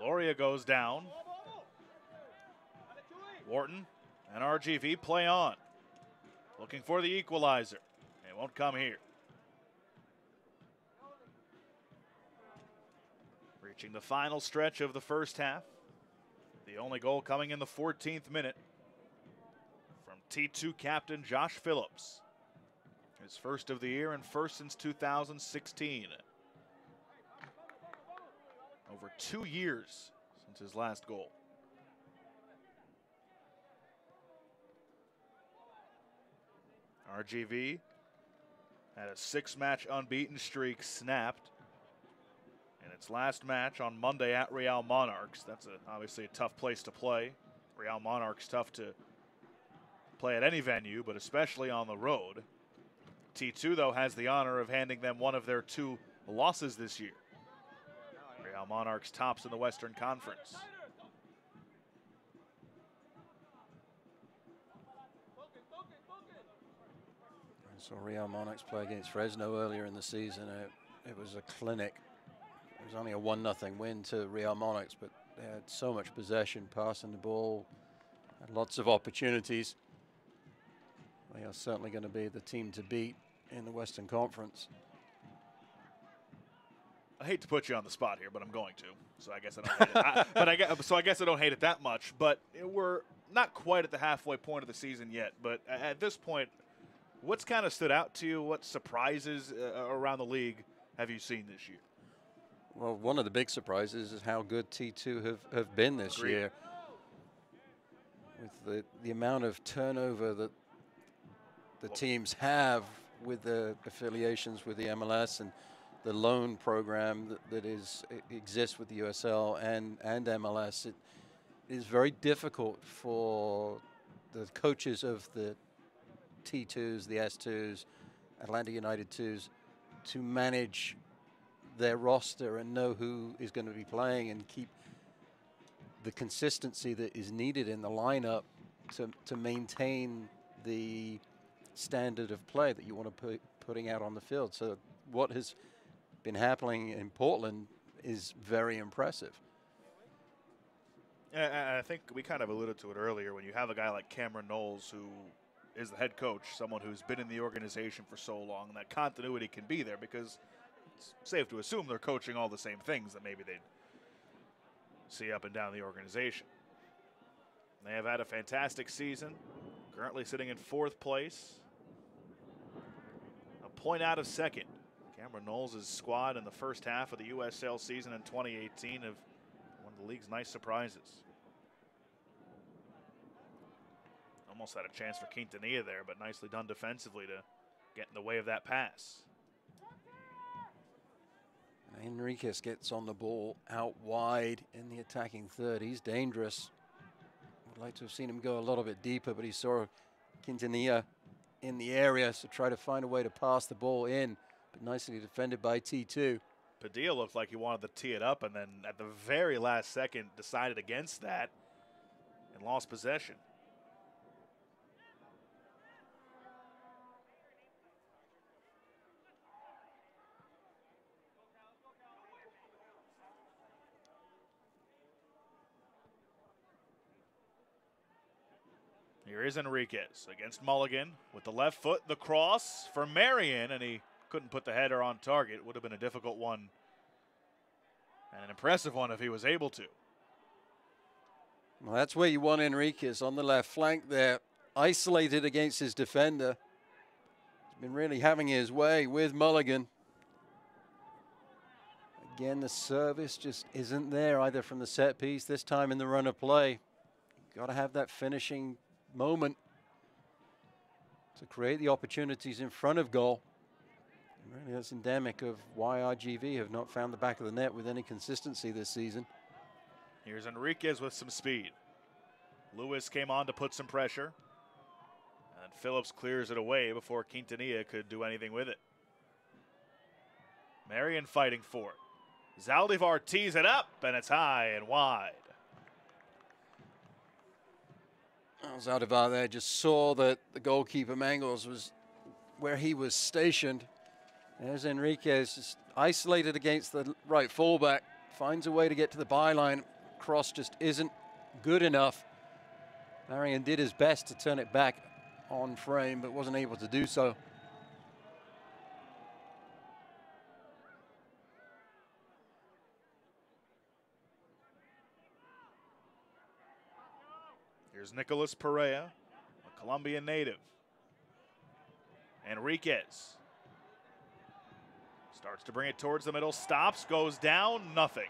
Loria goes down. Wharton and RGV play on. Looking for the equalizer. It won't come here. Reaching the final stretch of the first half. The only goal coming in the 14th minute from T2 captain Josh Phillips. His first of the year and first since 2016. Over 2 years since his last goal. RGV had a 6-match unbeaten streak snapped in its last match on Monday at Real Monarchs. That's obviously a tough place to play. Real Monarchs tough to play at any venue, but especially on the road. T2, though, has the honor of handing them one of their 2 losses this year. Real Monarchs tops in the Western Conference. I saw Real Monarchs play against Fresno earlier in the season. It was a clinic. It was only a 1-0 win to Real Monarchs, but They had so much possession, passing the ball, had lots of opportunities. They are certainly going to be the team to beat in the Western Conference. I hate to put you on the spot here, but I'm going to. So I guess I don't hate it. I guess I don't hate it that much. But we're not quite at the halfway point of the season yet. But at this point, what's kind of stood out to you? What surprises around the league have you seen this year? Well, one of the big surprises is how good T2 have been this Agreed. year. With the amount of turnover that the teams have with the affiliations with the MLS and the loan program that exists with the USL and MLS, it is very difficult for the coaches of the T2s, the S2s, Atlanta United 2s to manage their roster and know who is going to be playing and keep the consistency that is needed in the lineup to maintain the standard of play that you want to putting out on the field. So what has been happening in Portland is very impressive. And I think we kind of alluded to it earlier. When you have a guy like Cameron Knowles, who is the head coach, someone who's been in the organization for so long, that continuity can be there because it's safe to assume they're coaching all the same things that maybe they'd see up and down the organization. They have had a fantastic season, currently sitting in 4th place, a point out of 2nd. Cameron Knowles' squad in the first half of the USL season in 2018 of one of the league's nice surprises. Almost had a chance for Quintanilla there, but nicely done defensively to get in the way of that pass. Enriquez gets on the ball out wide in the attacking third. He's dangerous. Would like to have seen him go a little bit deeper, but he saw Quintanilla in the area, so try to find a way to pass the ball in, but nicely defended by T2. Padilla looked like he wanted to tee it up, and then at the very last second decided against that and lost possession. Here is Enriquez against Mulligan with the left foot, the cross for Marion, and he couldn't put the header on target. Would have been a difficult one and an impressive one if he was able to. Well, that's where you want Enriquez, on the left flank there, isolated against his defender. He's been really having his way with Mulligan. Again, the service just isn't there either from the set piece, this time in the run of play. Got to have that finishing moment to create the opportunities in front of goal. And really, that's endemic of why RGV have not found the back of the net with any consistency this season. Here's Enriquez with some speed. Lewis came on to put some pressure, and Phillips clears it away before Quintanilla could do anything with it. Marion fighting for it. Zaldivar tees it up, and it's high and wide. Zaldivar there just saw that the goalkeeper Mangles was where he was stationed. There's Enriquez, just isolated against the right fullback, finds a way to get to the byline. Cross just isn't good enough. Marion did his best to turn it back on frame, but wasn't able to do so. Here's Nicolas Perea, a Colombian native. Enriquez starts to bring it towards the middle, stops, goes down, nothing.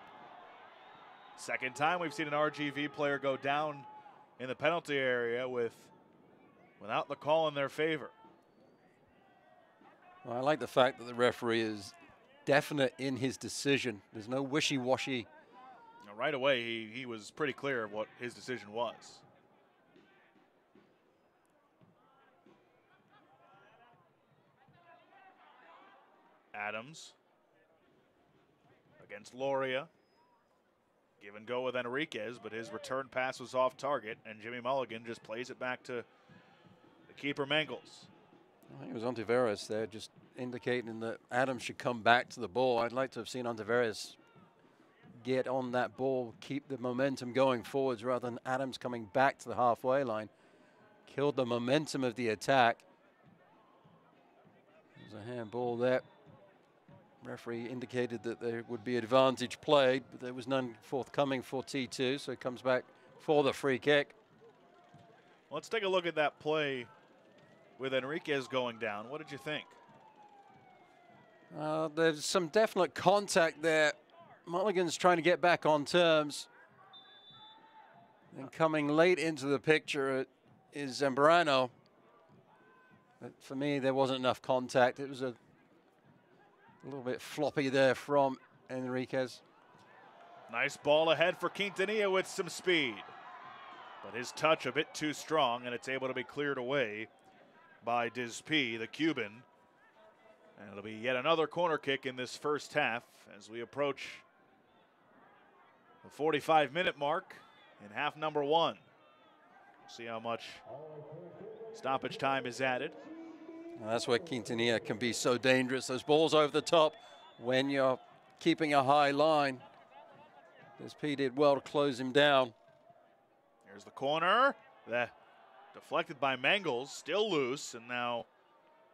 Second time we've seen an RGV player go down in the penalty area without the call in their favor. Well, I like the fact that the referee is definite in his decision. There's no wishy-washy. Right away, he was pretty clear of what his decision was. Adams against Loria. Give and go with Enriquez, but his return pass was off target, and Jimmy Mulligan just plays it back to the keeper Mangles. I think it was Ontiveros there just indicating that Adams should come back to the ball. I'd like to have seen Ontiveros get on that ball, keep the momentum going forwards rather than Adams coming back to the halfway line. Killed the momentum of the attack. There's a handball there. Referee indicated that there would be advantage played, but there was none forthcoming for T2, so it comes back for the free kick. Let's take a look at that play with Enriquez going down. What did you think? There's some definite contact there. Mulligan's trying to get back on terms. And coming late into the picture is Zambrano. But for me, there wasn't enough contact. It was a little bit floppy there from Enriquez. Nice ball ahead for Quintanilla with some speed. But his touch a bit too strong, and it's able to be cleared away by Dizpi, the Cuban. And it'll be yet another corner kick in this first half as we approach the 45-minute mark in half number one. See how much stoppage time is added. Well, that's where Quintanilla can be so dangerous. Those balls over the top when you're keeping a high line. Dizpi did well to close him down. Here's the corner. Deflected by Mangles, still loose, and now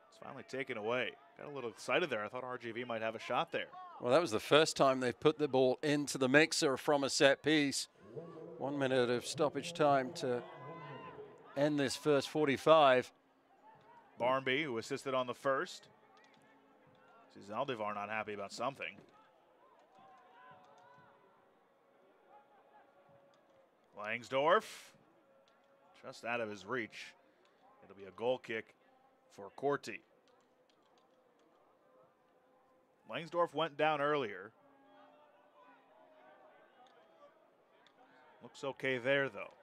it's finally taken away. Got a little excited there. I thought RGV might have a shot there. Well, that was the first time they've put the ball into the mixer from a set piece. 1 minute of stoppage time to end this first 45. Barnby, who assisted on the first. See Zaldivar not happy about something. Langsdorff, just out of his reach. It'll be a goal kick for Corti. Langsdorff went down earlier. Looks okay there, though.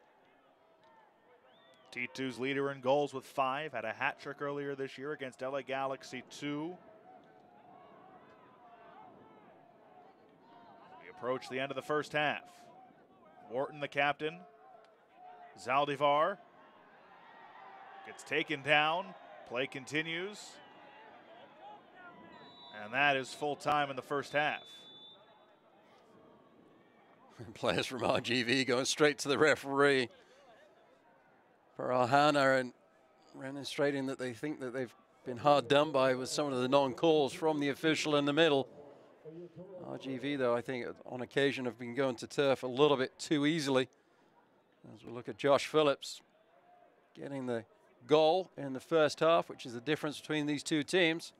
T2's leader in goals with 5. Had a hat trick earlier this year against LA Galaxy 2. We approach the end of the first half. Wharton, the captain. Zaldivar gets taken down. Play continues. And that is full time in the first half. Players from RGV going straight to the referee. Parahana and demonstrating that they think that they've been hard done by with some of the non-calls from the official in the middle. RGV, though, I think on occasion have been going to turf a little bit too easily. As we look at Josh Phillips getting the goal in the first half, which is the difference between these two teams.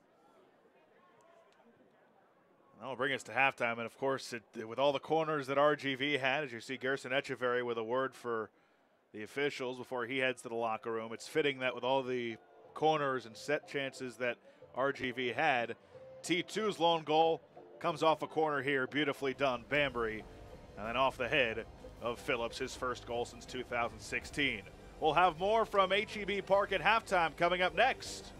That'll bring us to halftime, and of course, with all the corners that RGV had, as you see Gerson Echeverry with a word for the officials before he heads to the locker room, it's fitting that with all the corners and set chances that RGV had, T2's lone goal comes off a corner here, beautifully done, Bambury, and then off the head of Phillips, his first goal since 2016. We'll have more from HEB Park at halftime coming up next.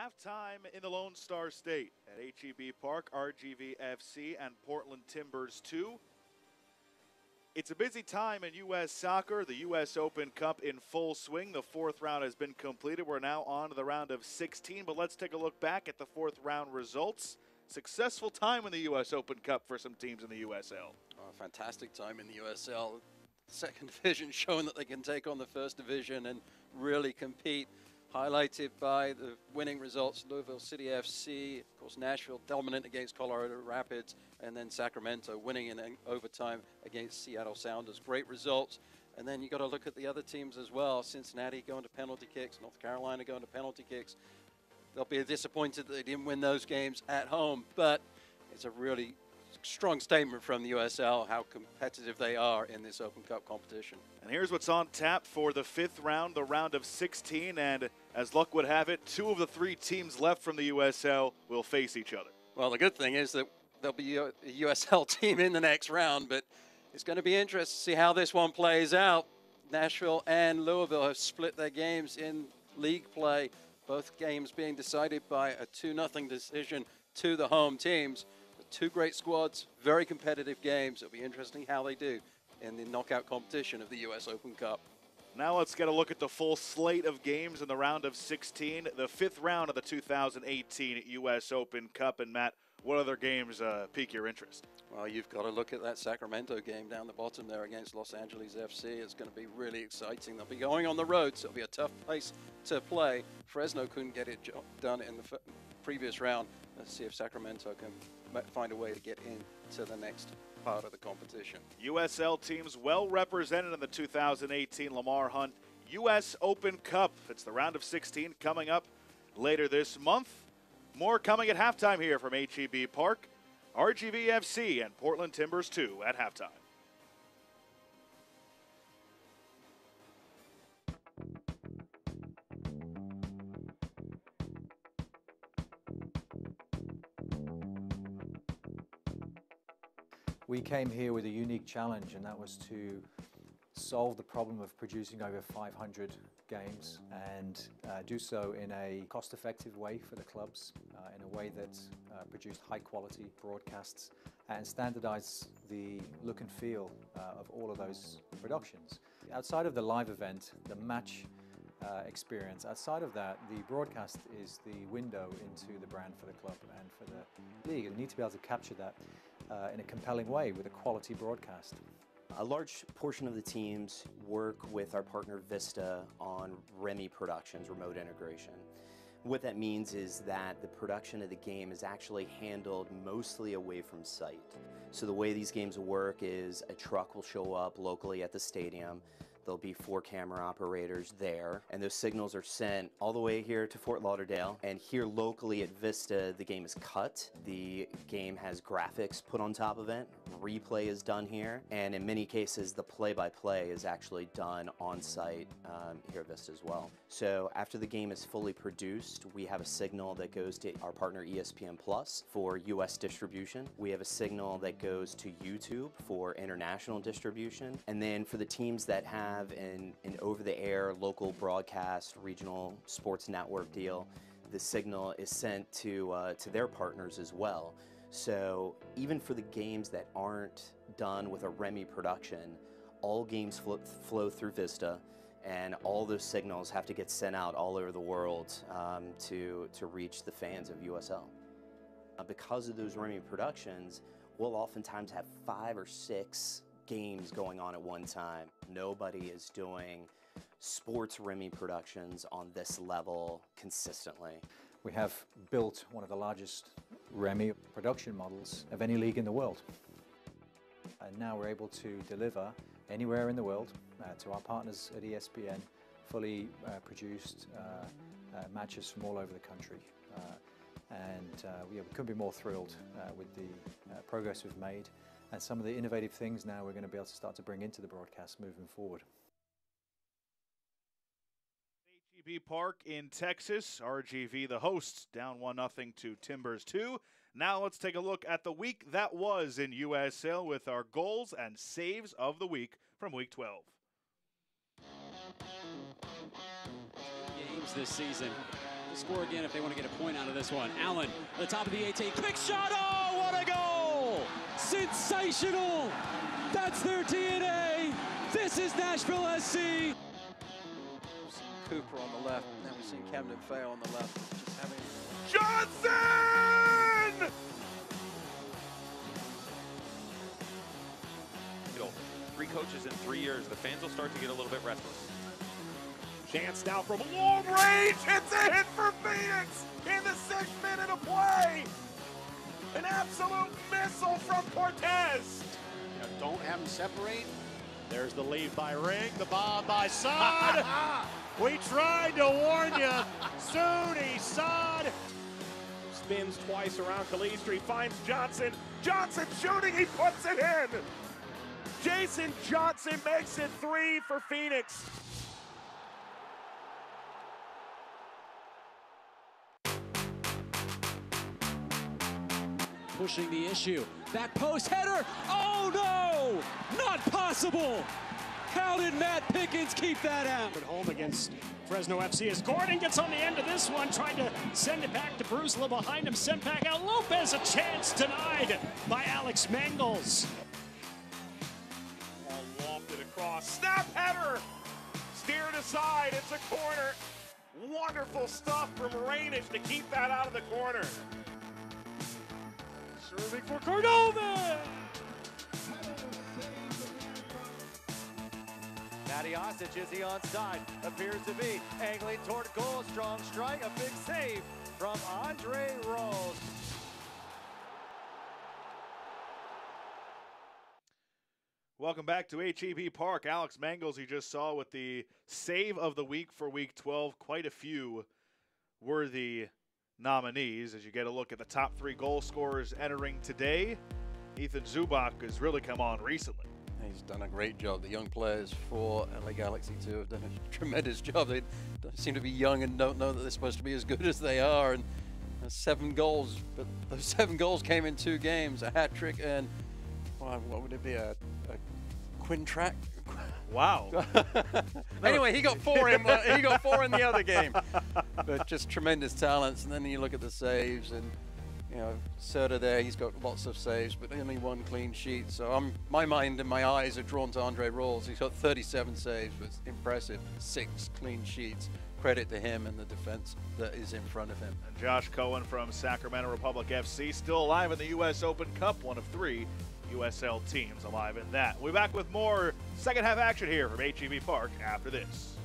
Halftime in the Lone Star State at HEB Park, RGV FC and Portland Timbers 2. It's a busy time in U.S. soccer. The U.S. Open Cup in full swing. The fourth round has been completed. We're now on to the round of 16, but let's take a look back at the fourth round results. Successful time in the U.S. Open Cup for some teams in the USL. Oh, fantastic time in the USL. Second division showing that they can take on the first division and really compete. Highlighted by the winning results, Louisville City FC, of course Nashville dominant against Colorado Rapids, and then Sacramento winning in overtime against Seattle Sounders. Great results. And then you got to look at the other teams as well. Cincinnati going to penalty kicks, North Carolina going to penalty kicks. They'll be disappointed that they didn't win those games at home, but it's a really strong statement from the USL how competitive they are in this Open Cup competition. And here's what's on tap for the fifth round, the round of 16, and as luck would have it, two of the three teams left from the USL will face each other. Well, the good thing is that there'll be a USL team in the next round, but it's going to be interesting to see how this one plays out. Nashville and Louisville have split their games in league play, both games being decided by a 2-0 decision to the home teams. Two great squads, very competitive games. It'll be interesting how they do in the knockout competition of the U.S. Open Cup. Now let's get a look at the full slate of games in the round of 16, the fifth round of the 2018 U.S. Open Cup. And Matt, what other games pique your interest? Well, you've got to look at that Sacramento game down the bottom there against Los Angeles FC. It's going to be really exciting. They'll be going on the road, so it'll be a tough place to play. Fresno couldn't get it done in the previous round. Let's see if Sacramento can find a way to get into the next part of the competition. USL teams well represented in the 2018 Lamar Hunt U.S. Open Cup. It's the round of 16 coming up later this month. More coming at halftime here from HEB Park. RGV FC and Portland Timbers 2 at halftime. We came here with a unique challenge, and that was to solve the problem of producing over 500 games and do so in a cost-effective way for the clubs, in a way that produced high-quality broadcasts and standardize the look and feel of all of those productions. Outside of the live event, the match experience, outside of that, the broadcast is the window into the brand for the club and for the league. You need to be able to capture that in a compelling way with a quality broadcast. A large portion of the teams work with our partner Vista on REMI Productions, remote integration. What that means is that the production of the game is actually handled mostly away from site. So the way these games will work is a truck will show up locally at the stadium. There'll be 4 camera operators there, and those signals are sent all the way here to Fort Lauderdale. And here locally at Vista, the game is cut. The game has graphics put on top of it. Replay is done here, and in many cases, the play-by-play is actually done on site here at Vista as well. So after the game is fully produced, we have a signal that goes to our partner ESPN Plus for US distribution. We have a signal that goes to YouTube for international distribution. And then for the teams that have an over-the-air local broadcast regional sports network deal, the signal is sent to their partners as well. So even for the games that aren't done with a REMI production, all games flow through Vista, and all those signals have to get sent out all over the world to reach the fans of USL. Because of those REMI productions, we'll oftentimes have 5 or 6 games going on at one time. Nobody is doing sports REMI productions on this level consistently. We have built one of the largest REMI production models of any league in the world. And now we're able to deliver anywhere in the world to our partners at ESPN, fully produced matches from all over the country. We couldn't be more thrilled with the progress we've made and some of the innovative things now we're going to be able to start to bring into the broadcast moving forward. HEB Park in Texas, RGV the hosts, down 1-0 to Timbers 2. Now let's take a look at the week that was in USL with our goals and saves of the week from Week 12. Games this season. to score again if they want to get a point out of this one. Allen, at the top of the 18, quick shot, oh, what a goal! Sensational! That's their DNA! This is Nashville SC! Cooper on the left, and then we've seen Camden Fail on the left, just having... Johnson! 3 coaches in 3 years, the fans will start to get a little bit restless. Chance now from long range. It's a hit for Phoenix in the 6th minute of play. An absolute missile from Cortez. Don't have them separate. There's the lead by Ring, the bomb by Saad. We tried to warn you. Soon Saad Spins twice around Calistri, finds Johnson. Johnson shooting, he puts it in. Jason Johnson makes it 3 for Phoenix. Pushing the issue. Back post header. Oh no! Not possible! How did Matt Pickens keep that out? at home against Fresno FC as Gordon gets on the end of this one, trying to send it back to Bruce. A little behind him, sent back out. Lopez, a chance denied by Alex Mangles. Ball wafted across. Snap header! Steered aside. It's a corner. Wonderful stuff from Rainage to keep that out of the corner. Serving for Cordova. Matty Osich, is he onside? Appears to be. Angling toward goal. Strong strike. A big save from Andre Rose. Welcome back to HEB Park. Alex Mangles, you just saw with the save of the week for Week 12. Quite a few worthy nominees as you get a look at the top 3 goal scorers entering today. Ethan Zubak has really come on recently. He's done a great job. The young players for LA Galaxy too have done a tremendous job. They seem to be young and don't know that they're supposed to be as good as they are. And 7 goals, but those 7 goals came in 2 games, a hat trick and what would it be, a quintrack? Wow. Anyway, he got 4 in. He got 4 in the other game. But just tremendous talents. And then you look at the saves, and Serta there, he's got lots of saves, but only 1 clean sheet. So my mind and my eyes are drawn to Andre Rawls. He's got 37 saves, but it's impressive. 6 clean sheets. Credit to him and the defense that is in front of him. And Josh Cohen from Sacramento Republic FC, still alive in the U.S. Open Cup, one of 3 USL teams alive in that. We'll be back with more second half action here from HEB Park after this.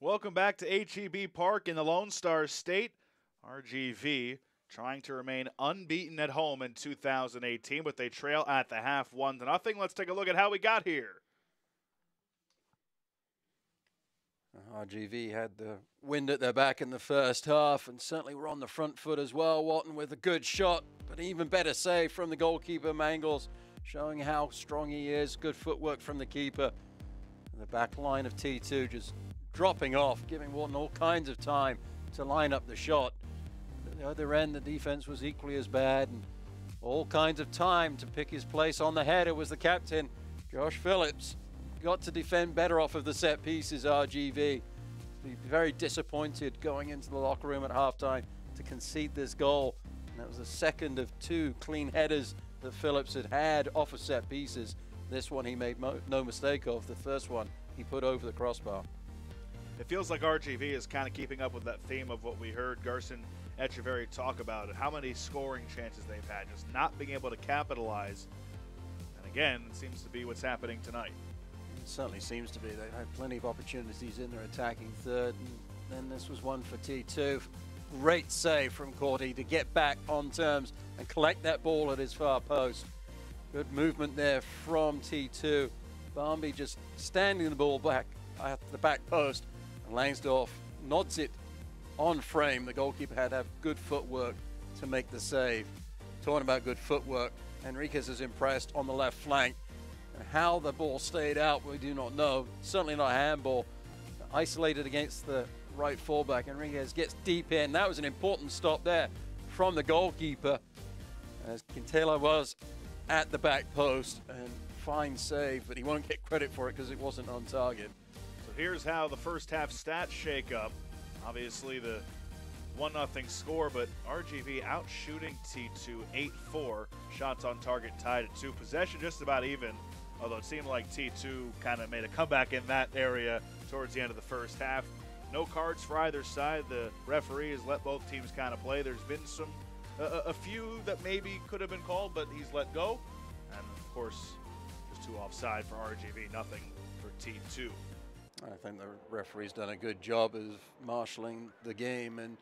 Welcome back to HEB Park in the Lone Star State. RGV trying to remain unbeaten at home in 2018, but they trail at the half 1-0. Let's take a look at how we got here. RGV had the wind at their back in the first half and certainly were on the front foot as well. Watton with a good shot, but even better save from the goalkeeper Mangles, showing how strong he is. Good footwork from the keeper. And the back line of T2 just dropping off, giving Watton all kinds of time to line up the shot. At the other end, the defense was equally as bad, and all kinds of time to pick his place on the header was the captain, Josh Phillips. Got to defend better off of the set pieces, RGV. Be very disappointed going into the locker room at halftime to concede this goal. And that was the second of 2 clean headers that Phillips had off of set pieces. This one he made no mistake of. The first one he put over the crossbar. It feels like RGV is kind of keeping up with that theme of what we heard Garson Echeverry talk about, and how many scoring chances they've had, just not being able to capitalize. And again, it seems to be what's happening tonight. It certainly seems to be. They've had plenty of opportunities in their attacking third, and then this was one for T2. Great save from Cordy to get back on terms and collect that ball at his far post. Good movement there from T2. Barmby just standing the ball back at the back post, and Langsdorff nods it on frame. The goalkeeper had to have good footwork to make the save. Talking about good footwork, Enriquez is impressed on the left flank. How the ball stayed out, we do not know. Certainly not a handball. Isolated against the right fullback. Enriquez gets deep in. That was an important stop there from the goalkeeper, as Quintela was at the back post, and fine save, but he won't get credit for it because it wasn't on target. So here's how the first half stats shake up. Obviously the 1-0 score, but RGV out shooting T2 8-4. Shots on target tied at 2. Possession just about even, although it seemed like T2 kind of made a comeback in that area towards the end of the first half. No cards for either side. The referee has let both teams kind of play. There's been a few that maybe could have been called, but he's let go. And of course, just 2 offside for RGV, nothing for T2. I think the referee's done a good job of marshalling the game, and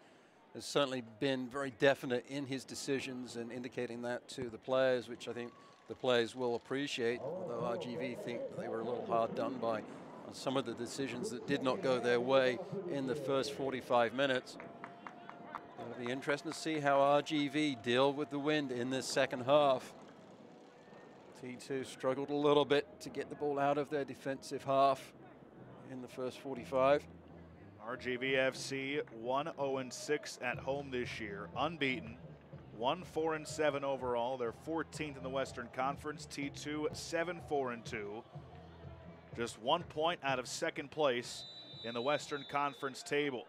has certainly been very definite in his decisions and indicating that to the players, which I think the players will appreciate, although RGV think they were a little hard done by on some of the decisions that did not go their way in the first 45 minutes. It'll be interesting to see how RGV deal with the wind in this second half. T2 struggled a little bit to get the ball out of their defensive half in the first 45. RGVFC 1-0-6 at home this year, unbeaten. 1-4-7 overall. They're 14th in the Western Conference. T2 7-4-2. Just 1 point out of second place in the Western Conference table.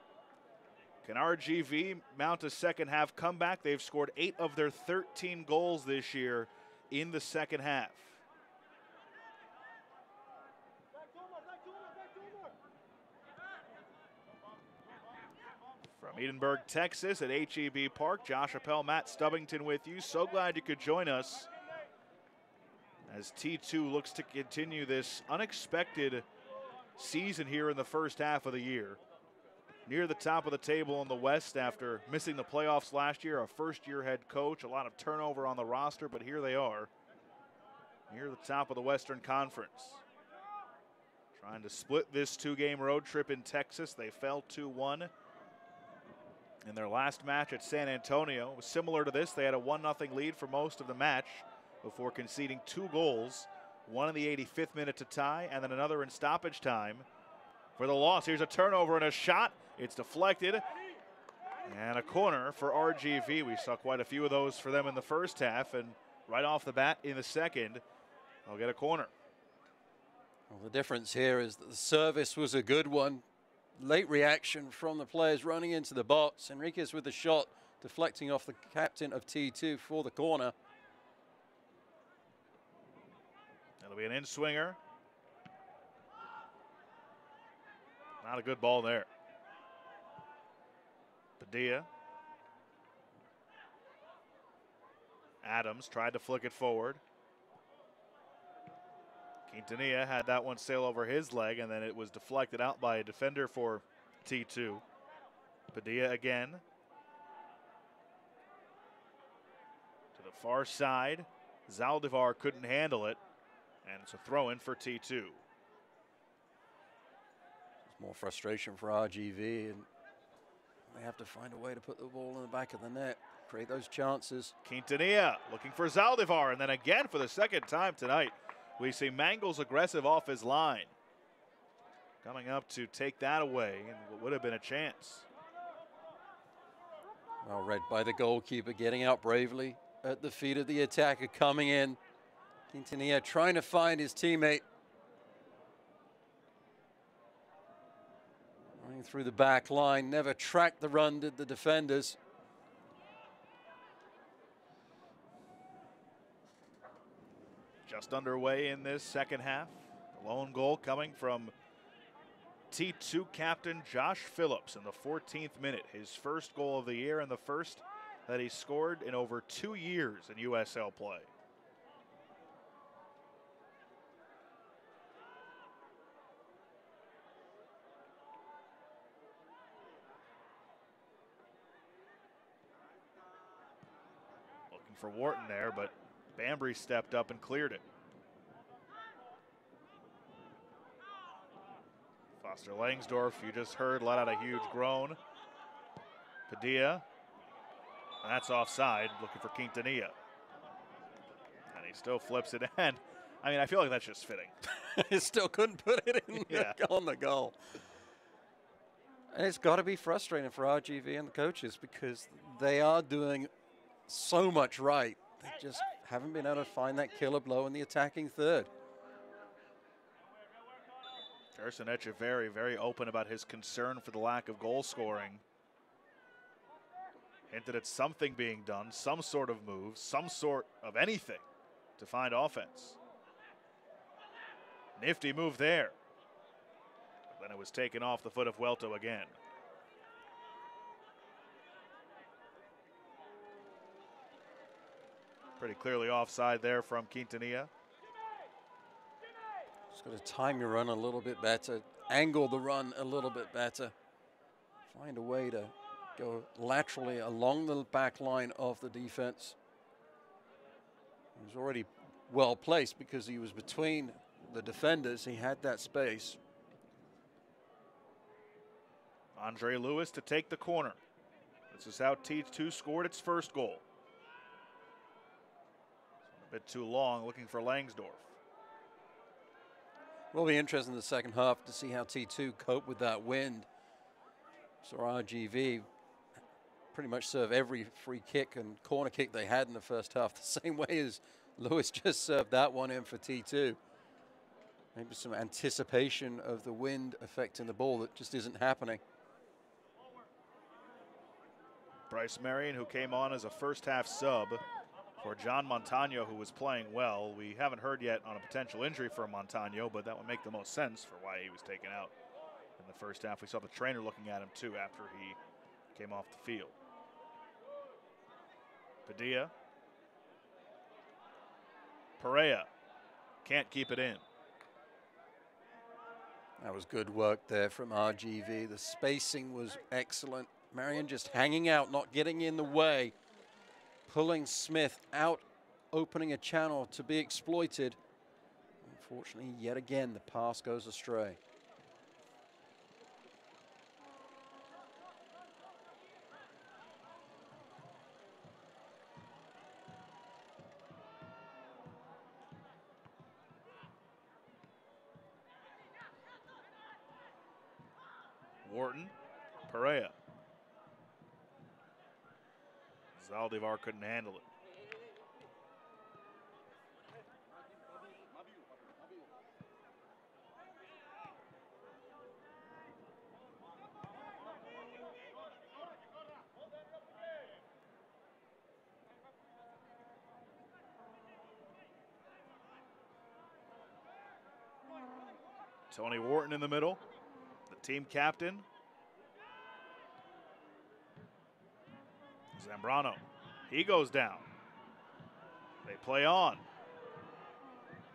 Can RGV mount a second half comeback? They've scored 8 of their 13 goals this year in the second half. From Edinburgh, Texas at HEB Park, Josh Appel, Matt Stubbington with you. So glad you could join us as T2 looks to continue this unexpected season here in the first half of the year. Near the top of the table in the West after missing the playoffs last year, a first-year head coach, a lot of turnover on the roster, but here they are, near the top of the Western Conference. Trying to split this 2-game road trip in Texas. They fell 2-1 in their last match at San Antonio. It was similar to this. They had a 1-0 lead for most of the match before conceding 2 goals, one in the 85th minute to tie, and then another in stoppage time for the loss. Here's a turnover and a shot. It's deflected, and a corner for RGV. We saw quite a few of those for them in the first half, and right off the bat in the second, they'll get a corner. Well, the difference here is that the service was a good one. Late reaction from the players running into the box. Enriquez with the shot, deflecting off the captain of T2 for the corner. That'll be an in-swinger. Not a good ball there. Padilla. Adams tried to flick it forward. Quintanilla had that one sail over his leg, and then it was deflected out by a defender for T2. Padilla again. To the far side. Zaldivar couldn't handle it. And it's a throw-in for T2. There's more frustration for RGV, and they have to find a way to put the ball in the back of the net, create those chances. Quintanilla looking for Zaldivar, and then again for the second time tonight, we see Mangles aggressive off his line. Coming up to take that away, and what would have been a chance. Well read by the goalkeeper, getting out bravely at the feet of the attacker, coming in. Quintanilla trying to find his teammate. Running through the back line, never tracked the run, did the defenders. Just underway in this second half. The lone goal coming from T2 captain Josh Phillips in the 14th minute. His first goal of the year and the first that he scored in over 2 years in USL play. Looking for Wharton there, but Bambry stepped up and cleared it. Foster Langsdorff, you just heard, let out a huge groan. Padilla, and that's offside, looking for Quintanilla. And he still flips it in. I mean, I feel like that's just fitting. He still couldn't put it in on the goal. And it's got to be frustrating for RGV and the coaches because they are doing so much right. They just haven't been able to find that killer blow in the attacking third. Gerson Echeverry very open about his concern for the lack of goal scoring. Hinted at something being done, some sort of move, some sort of anything to find offense. Nifty move there. But then it was taken off the foot of Welto again. Pretty clearly offside there from Quintanilla. Just got to time your run a little bit better, angle the run a little bit better, find a way to go laterally along the back line of the defense. He was already well placed because he was between the defenders. He had that space. Andre Lewis to take the corner. This is how T2 scored its first goal. A bit too long, looking for Langsdorff. Will be interesting in the second half to see how T2 cope with that wind. So RGV pretty much serve every free kick and corner kick they had in the first half the same way as Lewis just served that one in for T2. Maybe some anticipation of the wind affecting the ball that just isn't happening. Bryce Marion, who came on as a first half sub for John Montano, who was playing well. We haven't heard yet on a potential injury for Montano, but that would make the most sense for why he was taken out in the first half. We saw the trainer looking at him too after he came off the field. Padilla. Perea can't keep it in. That was good work there from RGV. The spacing was excellent. Marion just hanging out, not getting in the way, pulling Smith out, opening a channel to be exploited. Unfortunately, yet again, the pass goes astray. Wharton, Perea. Zaldivar couldn't handle it. Tony Wharton in the middle, the team captain. Zambrano, he goes down. They play on.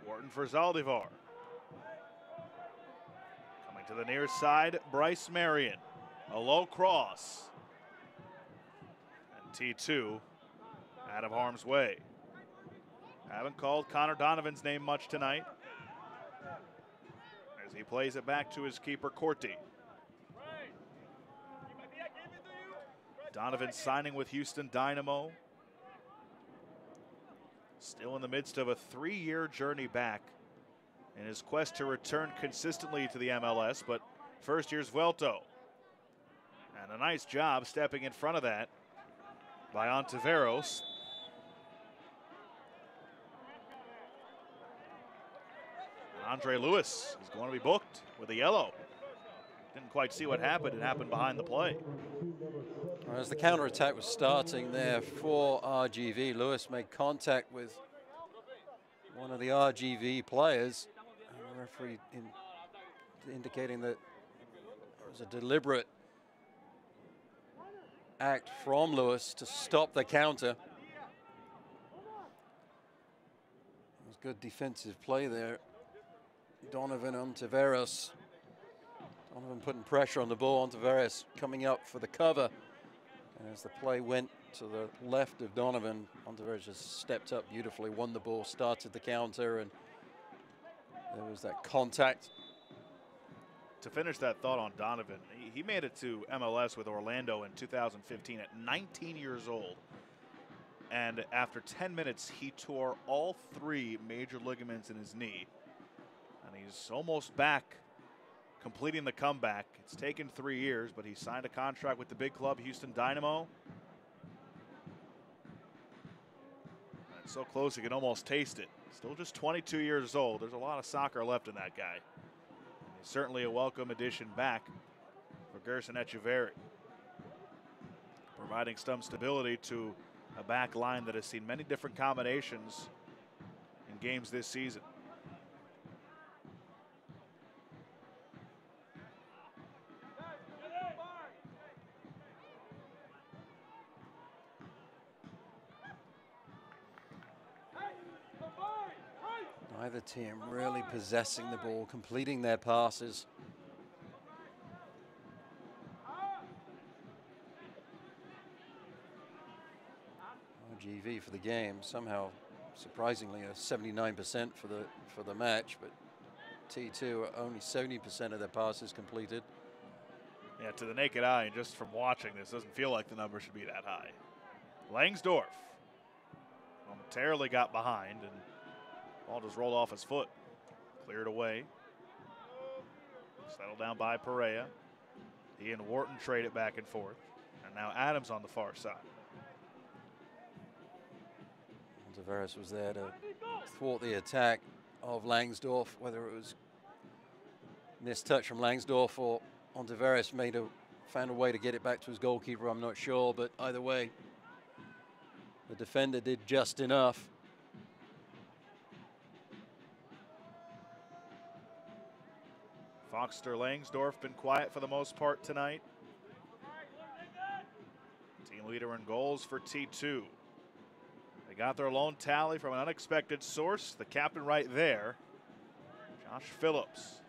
Wharton for Zaldivar. Coming to the near side, Bryce Marion. A low cross. And T2 out of harm's way. Haven't called Connor Donovan's name much tonight, as he plays it back to his keeper, Corti. Donovan signing with Houston Dynamo. Still in the midst of a 3-year journey back in his quest to return consistently to the MLS, but first year's Vuelto. And a nice job stepping in front of that by Ontiveros. And Andre Lewis is going to be booked with a yellow. Didn't quite see what happened. It happened behind the play. As the counterattack was starting there for RGV, Lewis made contact with one of the RGV players. And the referee indicating that it was a deliberate act from Lewis to stop the counter. It was good defensive play there. Donovan Ontiveros. Donovan putting pressure on the ball. Ontiveros coming up for the cover. And as the play went to the left of Donovan, Ontiveros just stepped up beautifully, won the ball, started the counter, and there was that contact. To finish that thought on Donovan, he made it to MLS with Orlando in 2015 at 19 years old. And after 10 minutes, he tore all 3 major ligaments in his knee. And he's almost back, completing the comeback. It's taken 3 years, but he signed a contract with the big club, Houston Dynamo. And so close he can almost taste it. Still just 22 years old. There's a lot of soccer left in that guy. He's certainly a welcome addition back for Gerson Echeverri, providing some stability to a back line that has seen many different combinations in games this season. Neither team really possessing the ball, completing their passes. RGV for the game, somehow surprisingly a 79% for the match, but T2 are only 70% of their passes completed. Yeah, to the naked eye, and just from watching this, doesn't feel like the number should be that high. Langsdorff momentarily got behind, and ball just rolled off his foot. Cleared away. Settled down by Perea. He and Wharton trade it back and forth. And now Adams on the far side. Tavares was there to thwart the attack of Langsdorff, whether it was missed touch from Langsdorff or Tavares found a way to get it back to his goalkeeper, I'm not sure, but either way, the defender did just enough. Foxter Langsdorff been quiet for the most part tonight. Team leader in goals for T2. They got their lone tally from an unexpected source. The captain right there, Josh Phillips.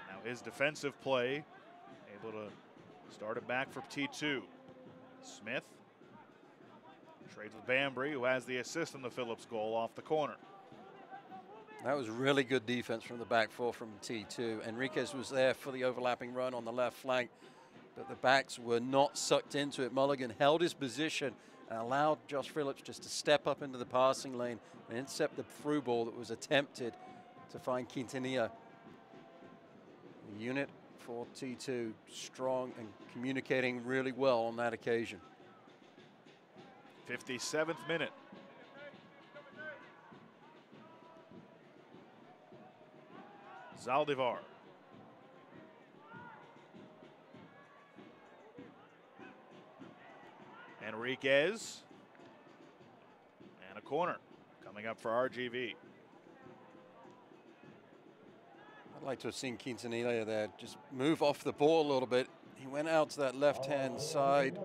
Now his defensive play, able to start it back for T2. Smith trades with Bambry, who has the assist on the Phillips goal off the corner. That was really good defense from the back four from T2. Enriquez was there for the overlapping run on the left flank, but the backs were not sucked into it. Mulligan held his position and allowed Josh Phillips just to step up into the passing lane and intercept the through ball that was attempted to find Quintanilla. The unit for T2 strong and communicating really well on that occasion. 57th minute. Zaldivar. Enriquez. And a corner coming up for RGV. I'd like to have seen Quintanilla there just move off the ball a little bit. He went out to that left-hand side,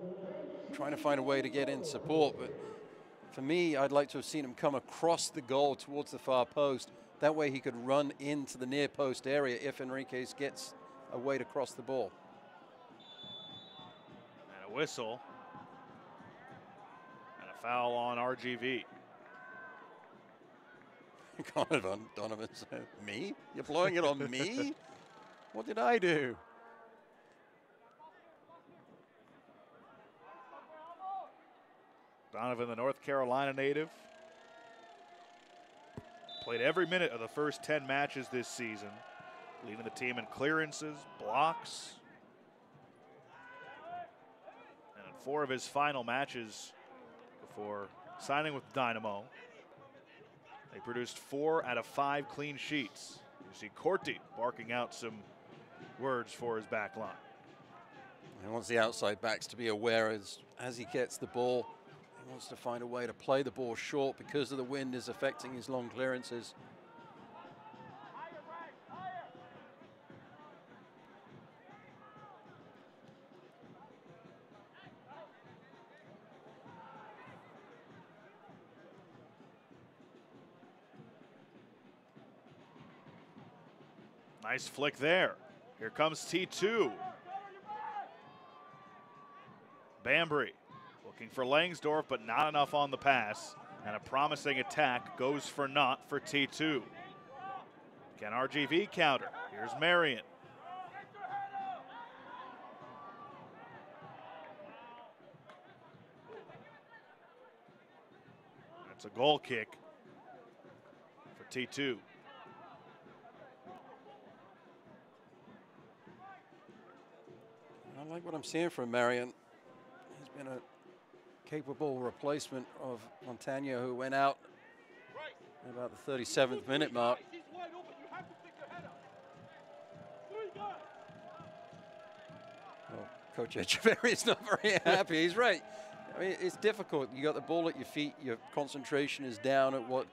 trying to find a way to get in support. But for me, I'd like to have seen him come across the goal towards the far post. That way he could run into the near post area if Enriquez gets a way to cross the ball. whistle. And a foul on RGV. Donovan said, me? You're blowing it on me? What did I do? Donovan, the North Carolina native, played every minute of the first 10 matches this season, leading the team in clearances, blocks. And in 4 of his final matches before signing with Dynamo, they produced 4 out of 5 clean sheets. You see Corti barking out some words for his back line. He wants the outside backs to be aware as he gets the ball. He wants to find a way to play the ball short because of the wind is affecting his long clearances. Nice flick there. Here comes T2. Bambry looking for Langsdorff, but not enough on the pass. And a promising attack goes for naught for T2. Can RGV counter? Here's Marion. That's a goal kick for T2. I like what I'm seeing from Marion. He's been a capable replacement of Montagna, who went out at about the 37th minute mark. Well, Coach Echeverry is not very happy. He's right. I mean, it's difficult. You got the ball at your feet. Your concentration is down at what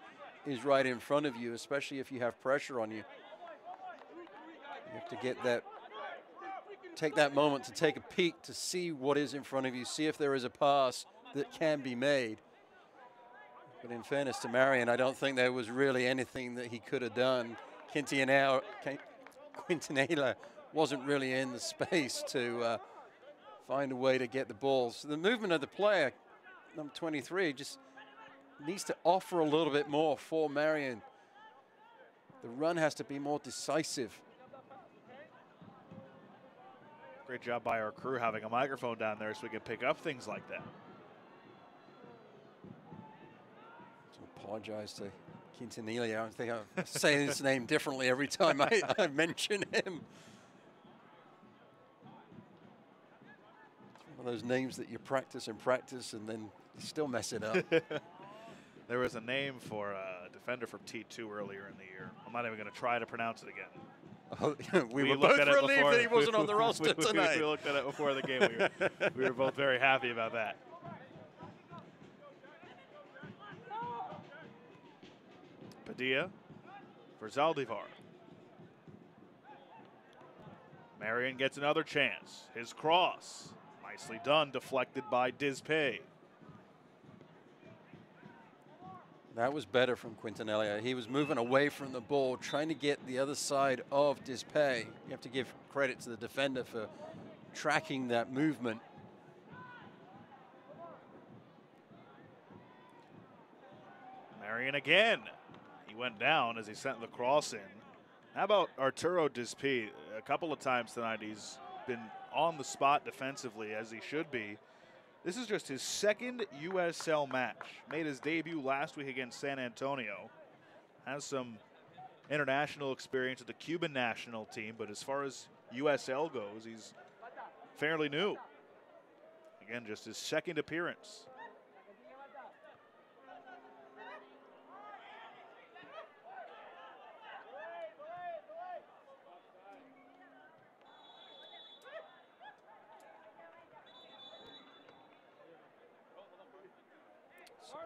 is right in front of you, especially if you have pressure on you. You have to get that. Take that moment to take a peek to see what is in front of you, see if there is a pass that can be made. But in fairness to Marion, I don't think there was really anything that he could have done. Quintanilla wasn't really in the space to find a way to get the ball. So the movement of the player, number 23, just needs to offer a little bit more for Marion. The run has to be more decisive. Great job by our crew having a microphone down there so we can pick up things like that. So apologize to Quintanilla. I think I'm saying his name differently every time I mention him. It's one of those names that you practice and practice and then you still mess it up. There was a name for a defender from T2 earlier in the year. I'm not even going to try to pronounce it again. Oh, we were both relieved that he wasn't on the roster tonight. We looked at it before the game. We were both very happy about that. Padilla for Zaldivar. Marion gets another chance. His cross. Nicely done, deflected by Dispay. That was better from Quintanilla. He was moving away from the ball, trying to get the other side of Dispay. You have to give credit to the defender for tracking that movement. Marion again. He went down as he sent the cross in. How about Arturo Dispay? A couple of times tonight he's been on the spot defensively, as he should be. This is just his second USL match. Made his debut last week against San Antonio. Has some international experience with the Cuban national team, but as far as USL goes, he's fairly new. Again, just his second appearance.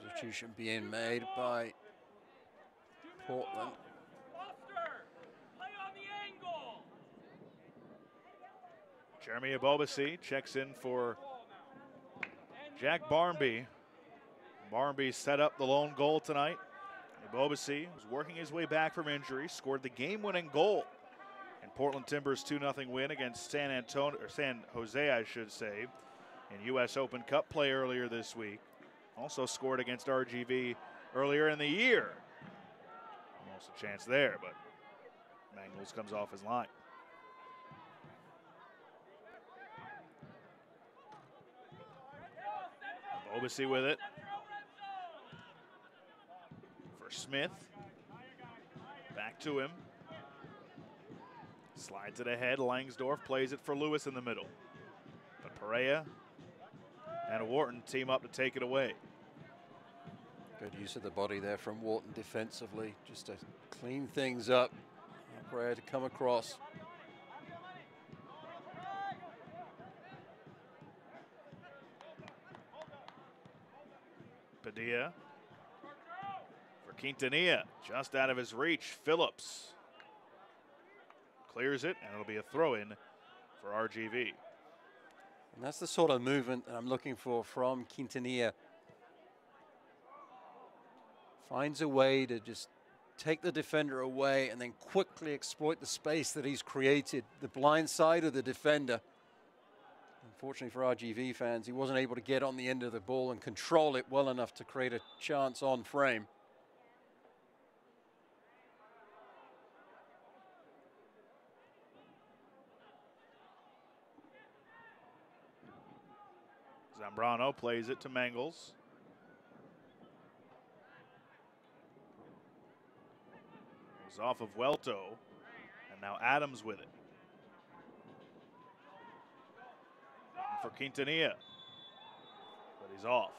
Substitution being made by Portland. Jeremy Abobasi checks in for Jack Barmby. Barmby set up the lone goal tonight. Abobasi was working his way back from injury, scored the game-winning goal in Portland Timbers' 2-0 win against San Jose, I should say. in U.S. Open Cup play earlier this week. Also scored against RGV earlier in the year. Almost a chance there, but Mangles comes off his line. Obasi with it. For Smith. Back to him. Slides it ahead. Langsdorff plays it for Lewis in the middle. But Perea and Wharton team up to take it away. Good use of the body there from Wharton defensively, just to clean things up. Perea to come across. Padilla for Quintanilla, just out of his reach. Phillips clears it, and it'll be a throw-in for RGV. And that's the sort of movement that I'm looking for from Quintanilla. Finds a way to just take the defender away and then quickly exploit the space that he's created, the blind side of the defender. Unfortunately for RGV fans, he wasn't able to get on the end of the ball and control it well enough to create a chance on frame. Zambrano plays it to Mangles. It was off of Welto, and now Adams with it. For Quintanilla, but he's off.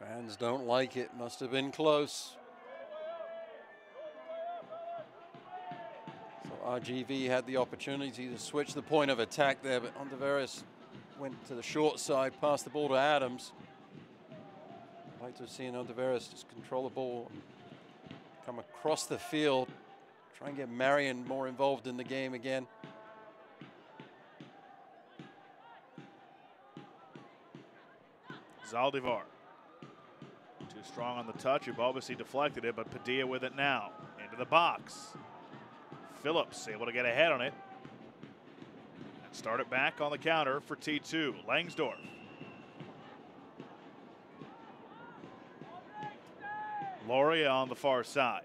Fans don't like it, must have been close. So RGV had the opportunity to switch the point of attack there, but Ontiveros went to the short side, passed the ball to Adams. I'd like to have seen Ontiveros just control the ball, come across the field, try and get Marion more involved in the game again. Zaldivar. Too strong on the touch. Ubobasi deflected it, but Padilla with it now. Into the box. Phillips able to get ahead on it. And start it back on the counter for T2. Langsdorff. Loria on the far side.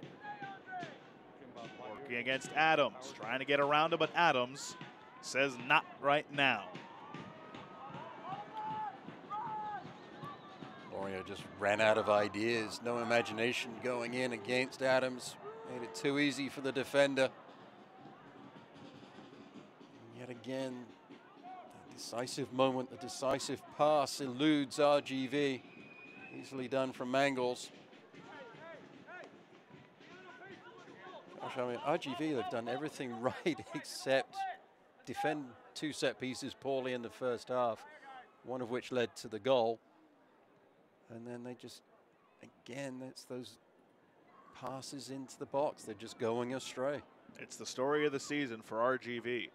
Working against Adams. Trying to get around him, but Adams says not right now. Loria just ran out of ideas. No imagination going in against Adams. Made it too easy for the defender. And yet again, the decisive moment, the decisive pass eludes RGV. Easily done from Mangles. Gosh, I mean, RGV, they've done everything right except defend two set pieces poorly in the first half, one of which led to the goal. And then they just, again, it's those passes into the box. They're just going astray. It's the story of the season for RGV.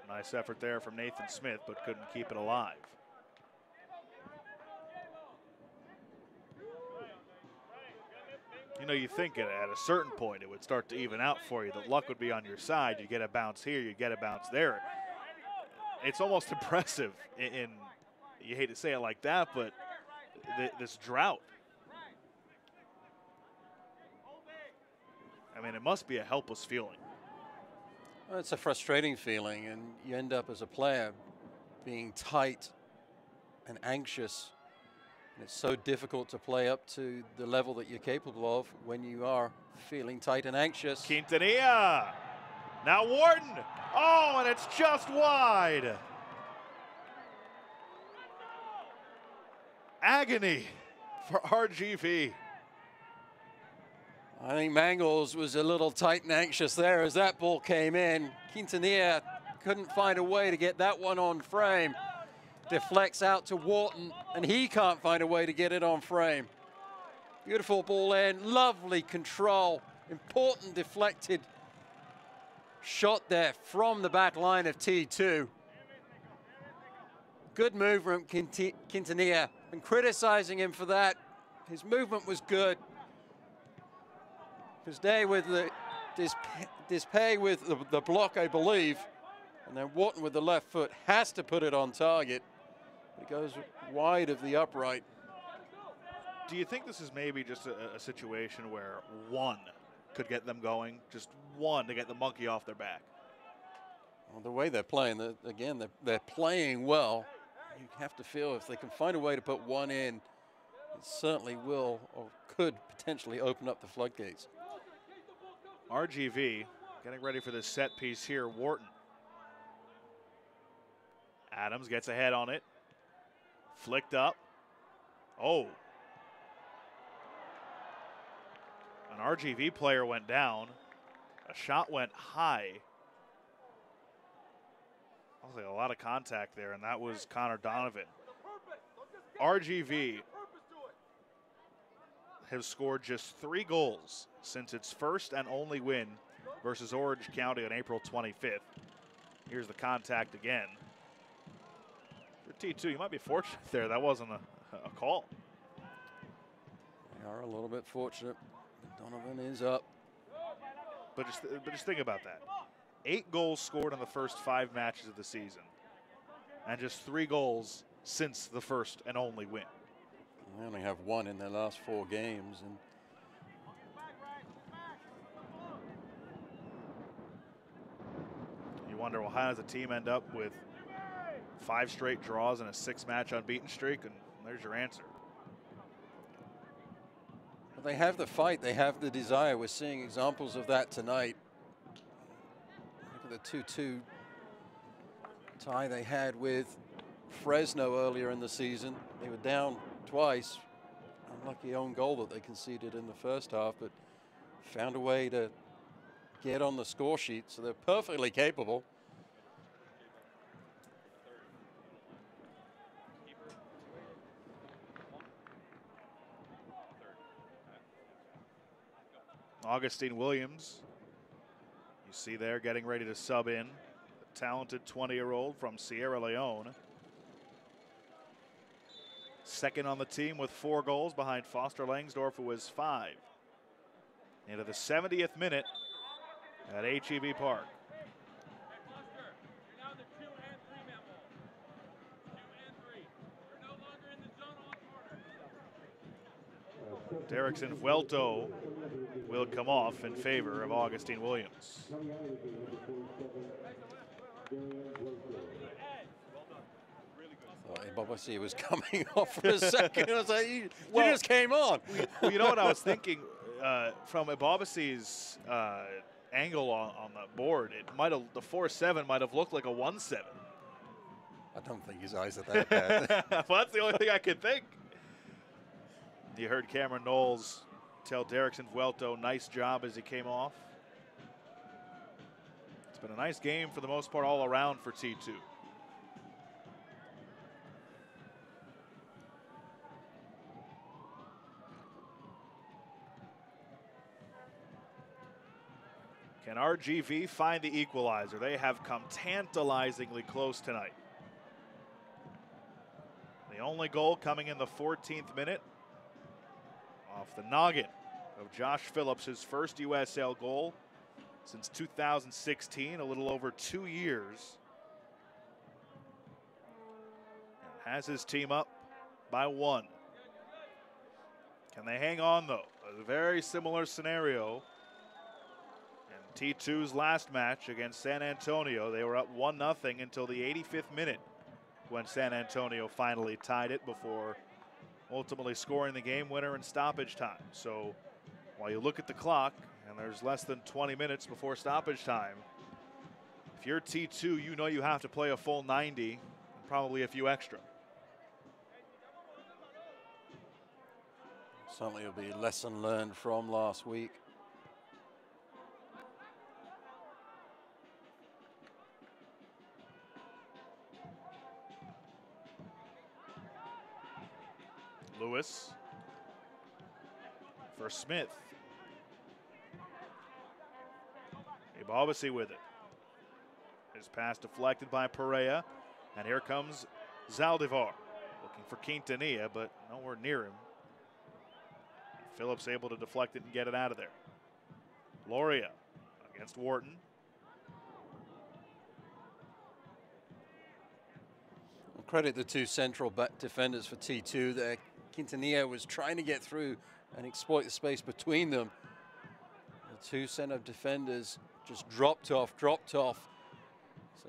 Nice effort there from Nathan Smith, but couldn't keep it alive. You know, you think at a certain point it would start to even out for you, that luck would be on your side. You get a bounce here, you get a bounce there. It's almost impressive in you hate to say it like that, but this drought. I mean, it must be a helpless feeling. Well, it's a frustrating feeling, and you end up as a player being tight and anxious. And it's so difficult to play up to the level that you're capable of when you are feeling tight and anxious. Quintanilla. Now Wharton. Oh, and it's just wide. Agony for RGV. I think Mangles was a little tight and anxious there as that ball came in. Quintanilla couldn't find a way to get that one on frame. Deflects out to Wharton, and he can't find a way to get it on frame. Beautiful ball in, lovely control, important deflected shot there from the back line of T2. Good movement, Quintanilla. Been criticizing him for that. His movement was good. His day with the Dispay with the block, I believe. And then Wharton with the left foot has to put it on target. It goes wide of the upright. Do you think this is maybe just a situation where one could get them going, just one to get the monkey off their back? Well, the way they're playing, again, they're playing well. You have to feel if they can find a way to put one in, it certainly will or could potentially open up the floodgates. RGV getting ready for this set piece here. Wharton. Adams gets ahead on it. Flicked up. Oh. An RGV player went down. A shot went high. That was like a lot of contact there, and that was Connor Donovan. RGV has scored just 3 goals since its first and only win versus Orange County on April 25th. Here's the contact again. For T2, you might be fortunate there. That wasn't a call. They are a little bit fortunate. Donovan is up. But just think about that. 8 goals scored in the first 5 matches of the season. And just 3 goals since the first and only win. They only have 1 in their last 4 games. And you wonder, well, how does a team end up with 5 straight draws and a 6-match unbeaten streak? And there's your answer. Well, they have the fight. They have the desire. We're seeing examples of that tonight. Look at the 2-2 tie they had with Fresno earlier in the season. They were down twice. Unlucky own goal that they conceded in the first half, but found a way to get on the score sheet, so they're perfectly capable. Augustine Williams, you see there, getting ready to sub in. The talented 20-year-old from Sierra Leone. Second on the team with 4 goals behind Foster Langsdorff, who has 5. Into the 70th minute at HEB Park. Derrickson Vuelto will come off in favor of Augustine Williams. Ebobisse was coming off for a second. I was like, you just came on. Well, you know what I was thinking? From Ebobisse's angle on the board, it might have, the 4-7 might have looked like a 1-7. I don't think his eyes are that bad. Well, that's the only thing I could think. You heard Cameron Knowles tell Derrickson Vuelto, nice job as he came off. It's been a nice game for the most part all around for T2. Can RGV find the equalizer? They have come tantalizingly close tonight. The only goal coming in the 14th minute off the noggin of Josh Phillips, his first USL goal since 2016, a little over 2 years. And has his team up by 1. Can they hang on though? A very similar scenario. T2's last match against San Antonio, they were up 1-0 until the 85th minute when San Antonio finally tied it before ultimately scoring the game winner in stoppage time. So while you look at the clock and there's less than 20 minutes before stoppage time, if you're T2, you know you have to play a full 90 and probably a few extra. Certainly it'll be a lesson learned from last week. Lewis for Smith. Ebobisse with it. His pass deflected by Perea. And here comes Zaldivar. Looking for Quintanilla, but nowhere near him. Phillips able to deflect it and get it out of there. Loria against Wharton. I'll credit the two central defenders for T2 there. Quintanilla was trying to get through and exploit the space between them. The two center defenders just dropped off. So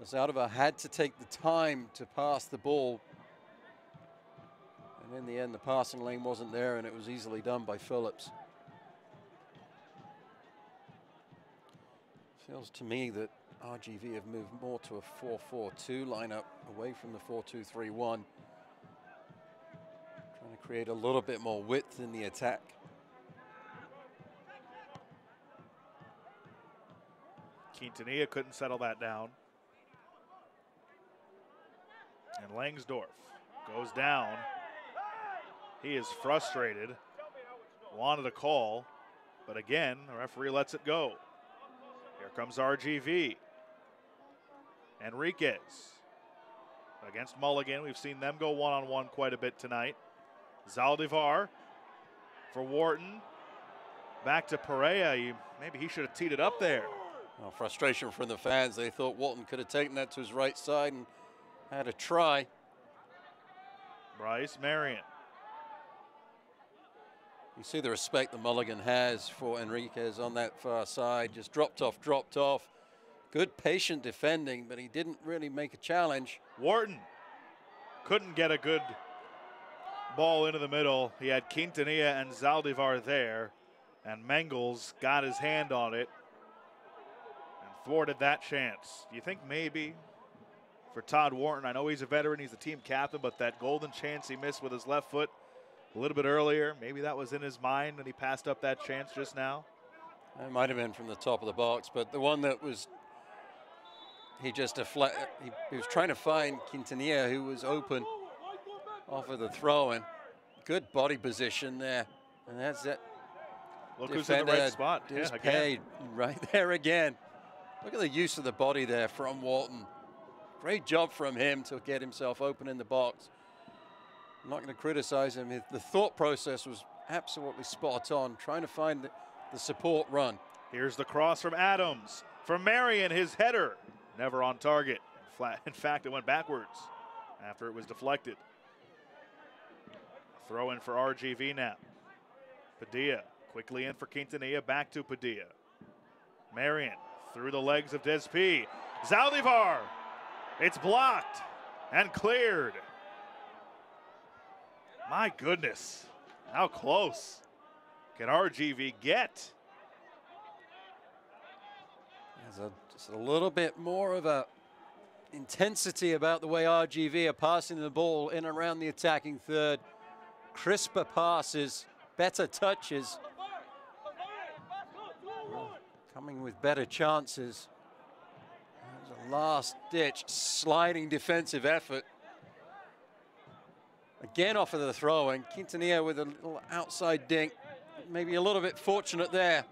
Zaldivar had to take the time to pass the ball. And in the end, the passing lane wasn't there, and it was easily done by Phillips. Feels to me that RGV have moved more to a 4-4-2 lineup away from the 4-2-3-1. Trying to create a little bit more width in the attack. Quintanilla couldn't settle that down. And Langsdorff goes down. He is frustrated. Wanted a call, but again, the referee lets it go. Here comes RGV. Enriquez against Mulligan. We've seen them go one-on-one quite a bit tonight. Zaldivar for Wharton. Back to Perea. Maybe he should have teed it up there. Well, frustration from the fans. They thought Wharton could have taken that to his right side and had a try. Bryce Marion. You see the respect that Mulligan has for Enriquez on that far side. Just dropped off. Good patient defending, but he didn't really make a challenge. Wharton couldn't get a good ball into the middle. He had Quintanilla and Zaldivar there, and Mengels got his hand on it and thwarted that chance. Do you think maybe for Todd Wharton, I know he's a veteran, he's the team captain, but that golden chance he missed with his left foot a little bit earlier, maybe that was in his mind and he passed up that chance just now? It might have been from the top of the box, but the one that was, he just deflected. He was trying to find Quintanilla, who was open off of the throw-in. Good body position there, and that's it. Look who's in the right spot. Yeah, paid right there again. Look at the use of the body there from Wharton. Great job from him to get himself open in the box. I'm not going to criticize him. The thought process was absolutely spot on, trying to find the support run. Here's the cross from Adams. For Marion, his header, never on target. In fact, it went backwards after it was deflected. Throw in for RGV now. Padilla quickly in for Quintanilla, back to Padilla. Marion through the legs of Despi. Zaldivar, it's blocked and cleared. My goodness, how close can RGV get? There's just a little bit more of a intensity about the way RGV are passing the ball in and around the attacking third. Crisper passes, better touches. Coming with better chances. That was a last-ditch sliding defensive effort. Again off of the throw, and Quintanilla with a little outside dink. Maybe a little bit fortunate there.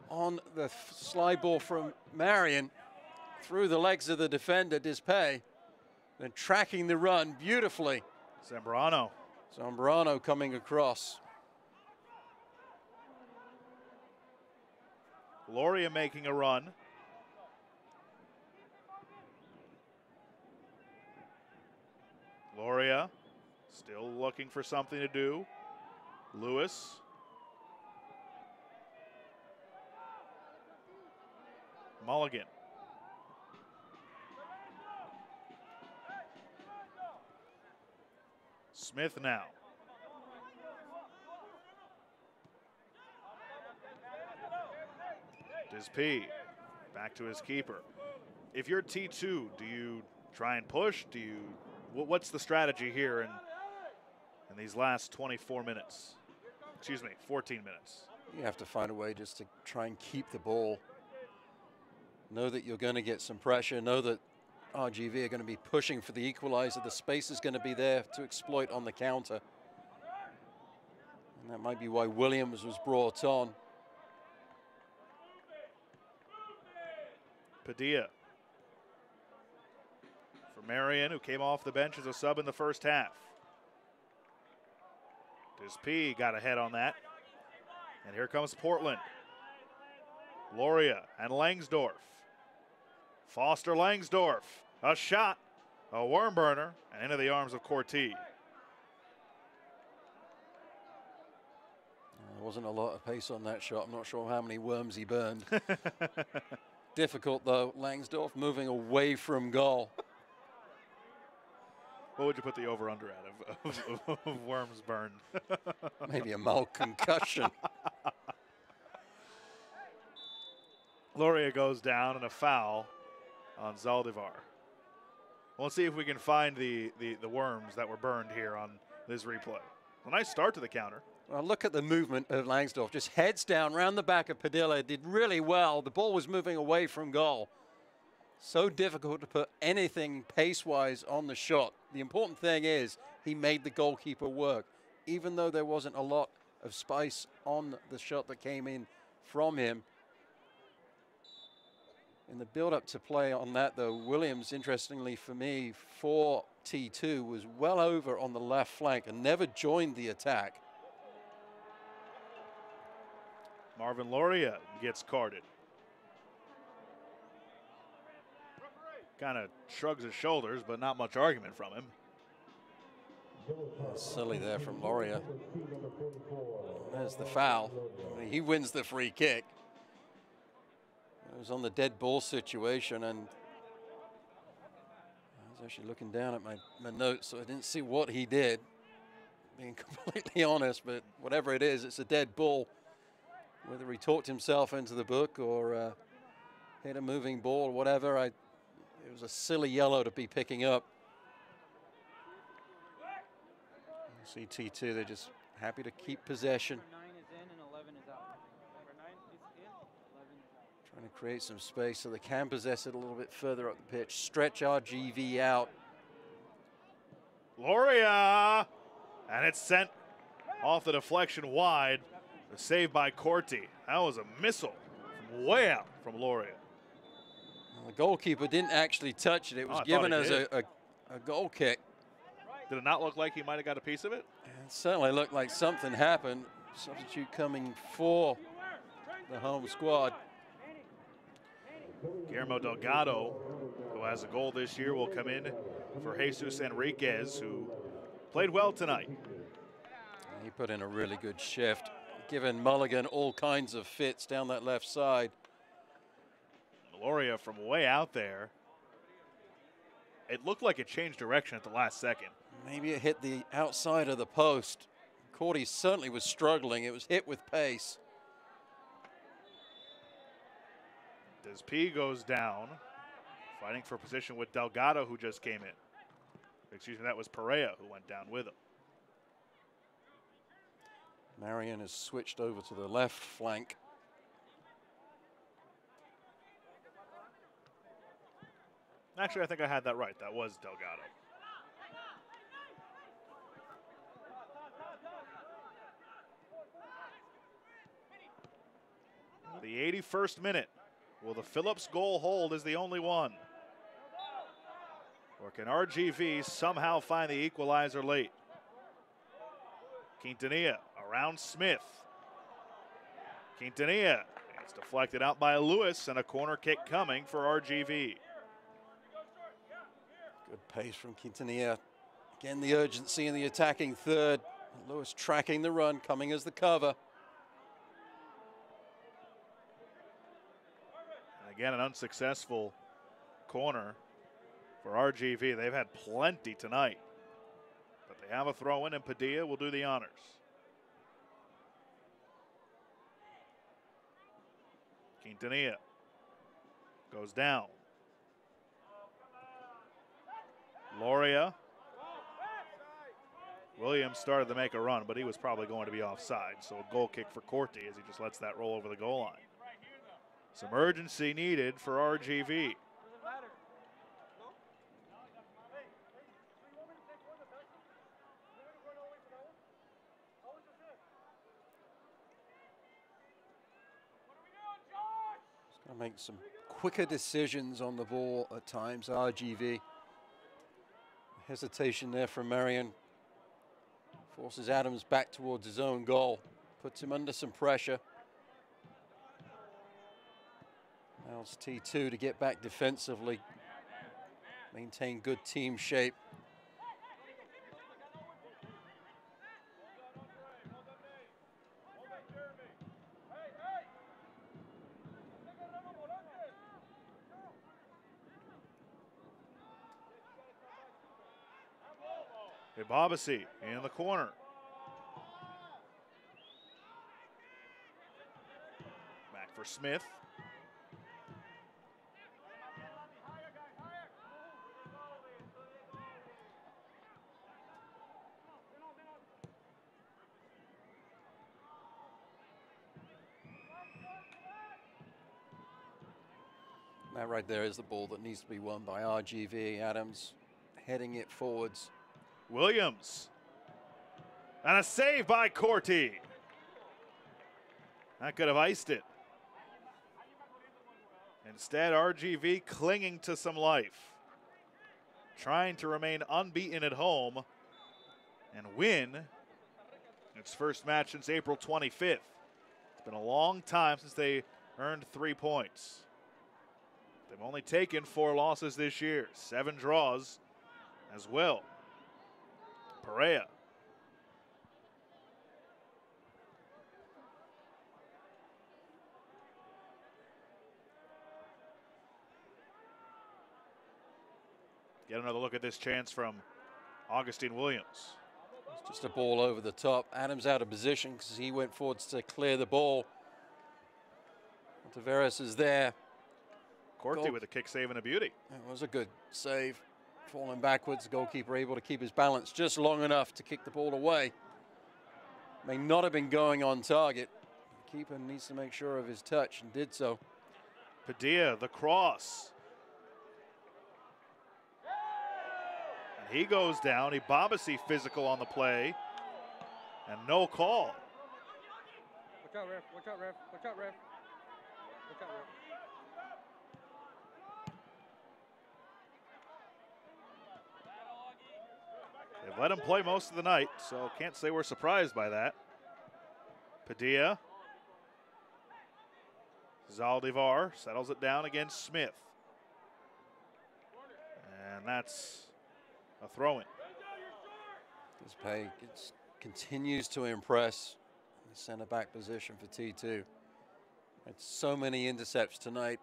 On the slide ball from Marion, through the legs of the defender, Dispay, then tracking the run beautifully. Zambrano coming across. Gloria making a run. Gloria still looking for something to do. Lewis. Mulligan. Smith now. Disp back to his keeper. If you're T2, do you try and push? Do you? What's the strategy here in these last 24 minutes? Excuse me, 14 minutes. You have to find a way just to try and keep the ball. Know that you're going to get some pressure. Know that RGV are going to be pushing for the equalizer. The space is going to be there to exploit on the counter. And that might be why Williams was brought on. Padilla. For Marion, who came off the bench as a sub in the first half. Disp got ahead on that. And here comes Portland. Loria and Langsdorf. Foster Langsdorf, a shot, a worm burner, and into the arms of Corti. There wasn't a lot of pace on that shot. I'm not sure how many worms he burned. Difficult though. Langsdorf moving away from goal. What would you put the over-under at of worms burned? Maybe a mild concussion. Loria goes down and a foul on Zaldivar. We'll see if we can find the worms that were burned here on this replay. A nice start to the counter. Well, look at the movement of Langsdorf. Just heads down, round the back of Padilla. Did really well. The ball was moving away from goal. So difficult to put anything pace-wise on the shot. The important thing is he made the goalkeeper work. Even though there wasn't a lot of spice on the shot that came in from him. In the build-up to play on that, though, Williams, interestingly for me, for T2, was well over on the left flank and never joined the attack. Marvin Loria gets carded. Kind of shrugs his shoulders, but not much argument from him. Silly there from Loria. There's the foul. He wins the free kick. It was on the dead ball situation, and I was actually looking down at my notes, so I didn't see what he did, being completely honest, but whatever it is, it's a dead ball. Whether he talked himself into the book or hit a moving ball or whatever, it was a silly yellow to be picking up. You see T2, they're just happy to keep possession. Trying to create some space so they can possess it a little bit further up the pitch. Stretch RGV out. Loria! And it's sent off the deflection wide. The save by Corti. That was a missile from way out from Loria. Well, the goalkeeper didn't actually touch it. It was given as a goal kick. Did it not look like he might have got a piece of it? It certainly looked like something happened. Substitute coming for the home squad. Guillermo Delgado, who has a goal this year, will come in for Jesus Enriquez, who played well tonight. He put in a really good shift, giving Mulligan all kinds of fits down that left side. Loria from way out there. It looked like it changed direction at the last second. Maybe it hit the outside of the post. Corti certainly was struggling. It was hit with pace. Desp goes down, fighting for position with Delgado, who just came in. Excuse me, that was Perea who went down with him. Marion has switched over to the left flank. Actually, I think I had that right. That was Delgado. The 81st minute. Will the Phillips goal hold is the only one? Or can RGV somehow find the equalizer late? Quintanilla around Smith. Quintanilla. It's deflected out by Lewis, and a corner kick coming for RGV. Good pace from Quintanilla. Again, the urgency in the attacking third. Lewis tracking the run, coming as the cover. And again, an unsuccessful corner for RGV. They've had plenty tonight. But they have a throw in, and Padilla will do the honors. Quintanilla goes down. Loria. Williams started to make a run, but he was probably going to be offside. So a goal kick for Corti as he just lets that roll over the goal line. Some urgency needed for RGV. He's going to make some quicker decisions on the ball at times, RGV. Hesitation there from Marion. Forces Adams back towards his own goal. Puts him under some pressure. Allows T2 to get back defensively, maintain good team shape. Babasi in the corner. Back for Smith. That right there is the ball that needs to be won by RGV. Adams heading it forwards. Williams. And a save by Corti. That could have iced it. Instead, RGV clinging to some life. Trying to remain unbeaten at home and win its first match since April 25th. It's been a long time since they earned 3 points. They've only taken 4 losses this year, 7 draws as well. Perea. Get another look at this chance from Augustine Williams. It's just a ball over the top. Adams out of position because he went forwards to clear the ball. Tavares is there. Corti with a kick save and a beauty. It was a good save. Falling backwards, goalkeeper able to keep his balance just long enough to kick the ball away. May not have been going on target. The keeper needs to make sure of his touch and did so. Padilla, the cross. And he goes down. Babasi physical on the play. And no call. Watch out, ref. Watch out, ref. Watch out, ref. Watch out, ref. They've let him play most of the night, so can't say we're surprised by that. Padilla. Zaldivar settles it down against Smith. And that's a throw-in. This pay continues to impress in the center back position for T2. It's so many intercepts tonight.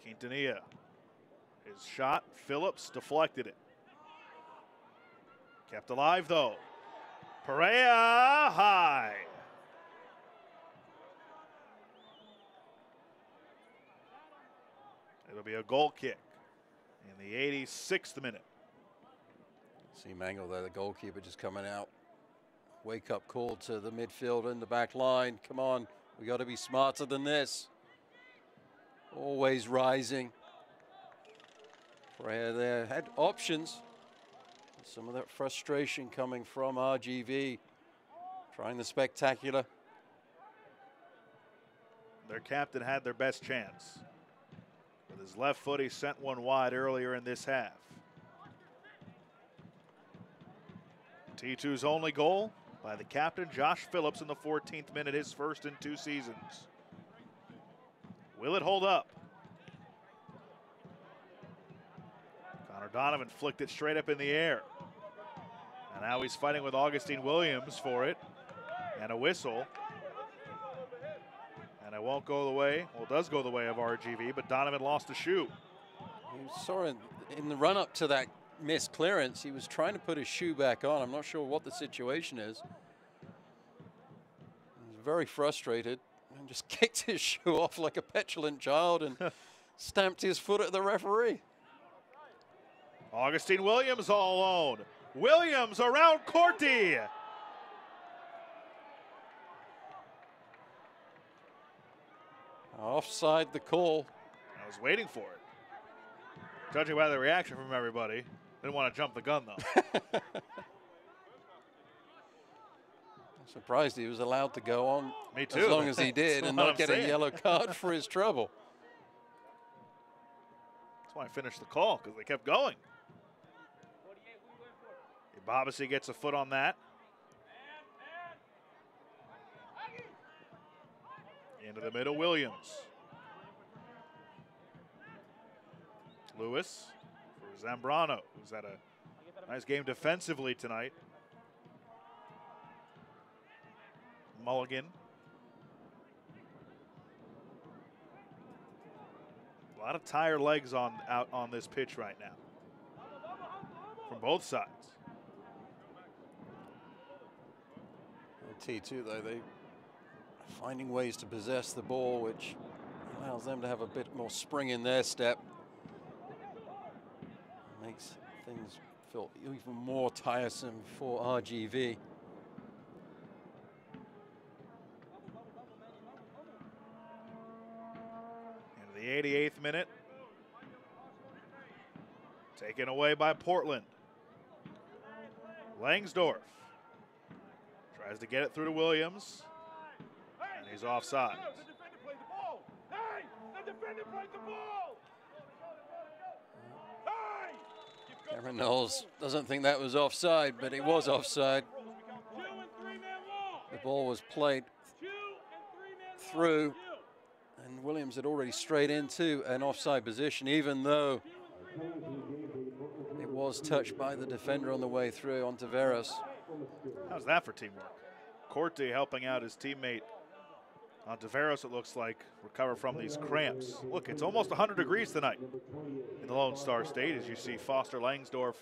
Quintanilla. His shot, Phillips deflected it. Kept alive though. Perea high. It'll be a goal kick in the 86th minute. See Mangle there, the goalkeeper just coming out. Wake up call to the midfield and the back line. Come on, we got to be smarter than this. Always rising. Perea there had options. Some of that frustration coming from RGV. Trying the spectacular. Their captain had their best chance. With his left foot, he sent one wide earlier in this half. T2's only goal by the captain, Josh Phillips, in the 14th minute, his first in 2 seasons. Will it hold up? Connor Donovan flicked it straight up in the air. And now he's fighting with Augustine Williams for it. And a whistle. And it won't go the way, well, it does go the way of RGV, but Donovan lost a shoe. You saw in the run-up to that missed clearance, he was trying to put his shoe back on. I'm not sure what the situation is. He's very frustrated and just kicked his shoe off like a petulant child and stamped his foot at the referee. Augustine Williams all alone. Williams around Corti. Offside the call. I was waiting for it. Judging by the reaction from everybody, didn't want to jump the gun though. I'm surprised he was allowed to go on. Me too. As long as he did and not get a yellow card for his trouble. That's why I finished the call, because they kept going. Babasi gets a foot on that. Into the middle, Williams. Lewis for Zambrano, who's had a nice game defensively tonight. Mulligan. A lot of tired legs out on this pitch right now from both sides. T2 though, they finding ways to possess the ball, which allows them to have a bit more spring in their step. Makes things feel even more tiresome for RGV. Into the 88th minute. Taken away by Portland. Langsdorf tries to get it through to Williams. And he's offside. Cameron Knowles doesn't think that was offside, but it was offside. The ball was played through, and Williams had already strayed into an offside position, even though it was touched by the defender on the way through onto Veros. How's that for teamwork? Corte helping out his teammate Ontiveros, it looks like, recover from these cramps. Look, it's almost 100 degrees tonight in the Lone Star State as you see Foster Langsdorf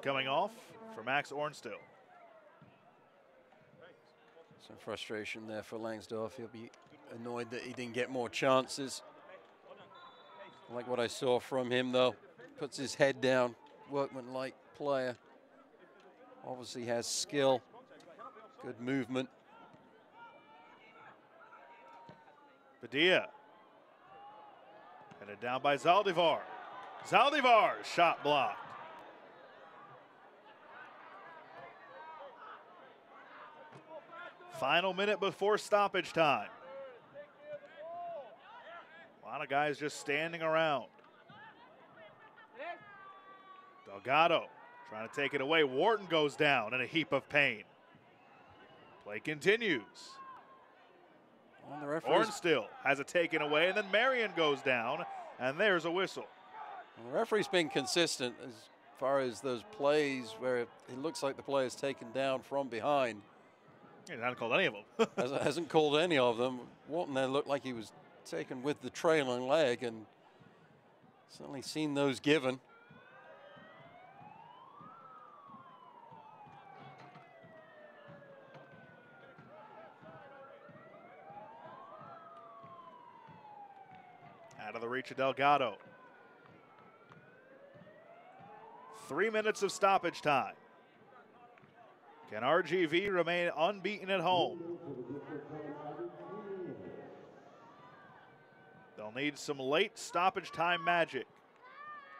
coming off for Max Ornstill. Some frustration there for Langsdorf. He'll be annoyed that he didn't get more chances. I like what I saw from him, though. Puts his head down, workmanlike player. Obviously has skill, good movement. Padilla. Headed down by Zaldivar. Zaldivar, shot blocked. Final minute before stoppage time. A lot of guys just standing around. Delgado trying to take it away. Wharton goes down in a heap of pain. Play continues. Ornstill has it taken away, and then Marion goes down, and there's a whistle. The referee's been consistent as far as those plays where it looks like the player is taken down from behind. He hasn't called any of them. hasn't called any of them. Wharton there looked like he was taken with the trailing leg, and certainly seen those given. Out of the reach of Delgado. 3 minutes of stoppage time. Can RGV remain unbeaten at home? They'll need some late stoppage time magic.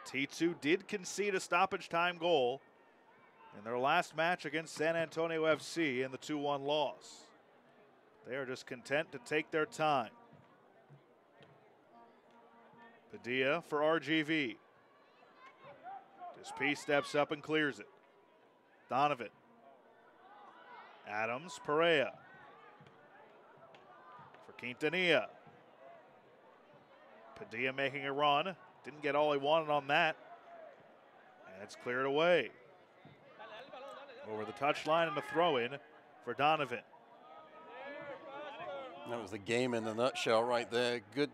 T2 did concede a stoppage time goal in their last match against San Antonio FC in the 2-1 loss. They are just content to take their time. Padilla for RGV. Despy steps up and clears it. Donovan. Adams, Perea. For Quintanilla. Padilla making a run. Didn't get all he wanted on that. And it's cleared away. Over the touchline and a throw-in for Donovan. That was the game in a nutshell right there. Good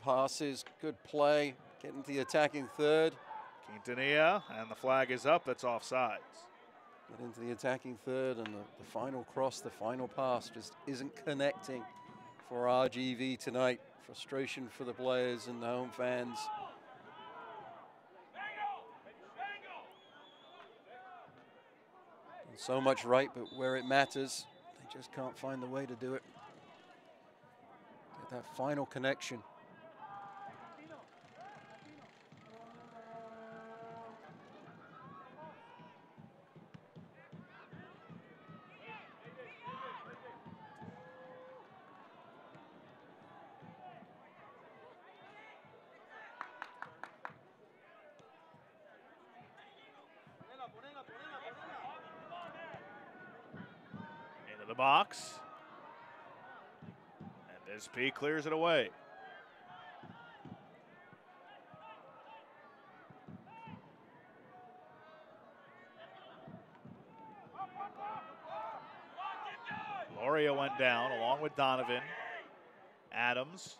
passes, good play, getting to the attacking third. Quintanilla, and the flag is up. That's offsides. Get into the attacking third, and the final cross, the final pass just isn't connecting for RGV tonight. Frustration for the players and the home fans. And so much right, but where it matters, they just can't find the way to do it. Get that final connection. the box. And this P clears it away. Loria went down along with Donovan. Adams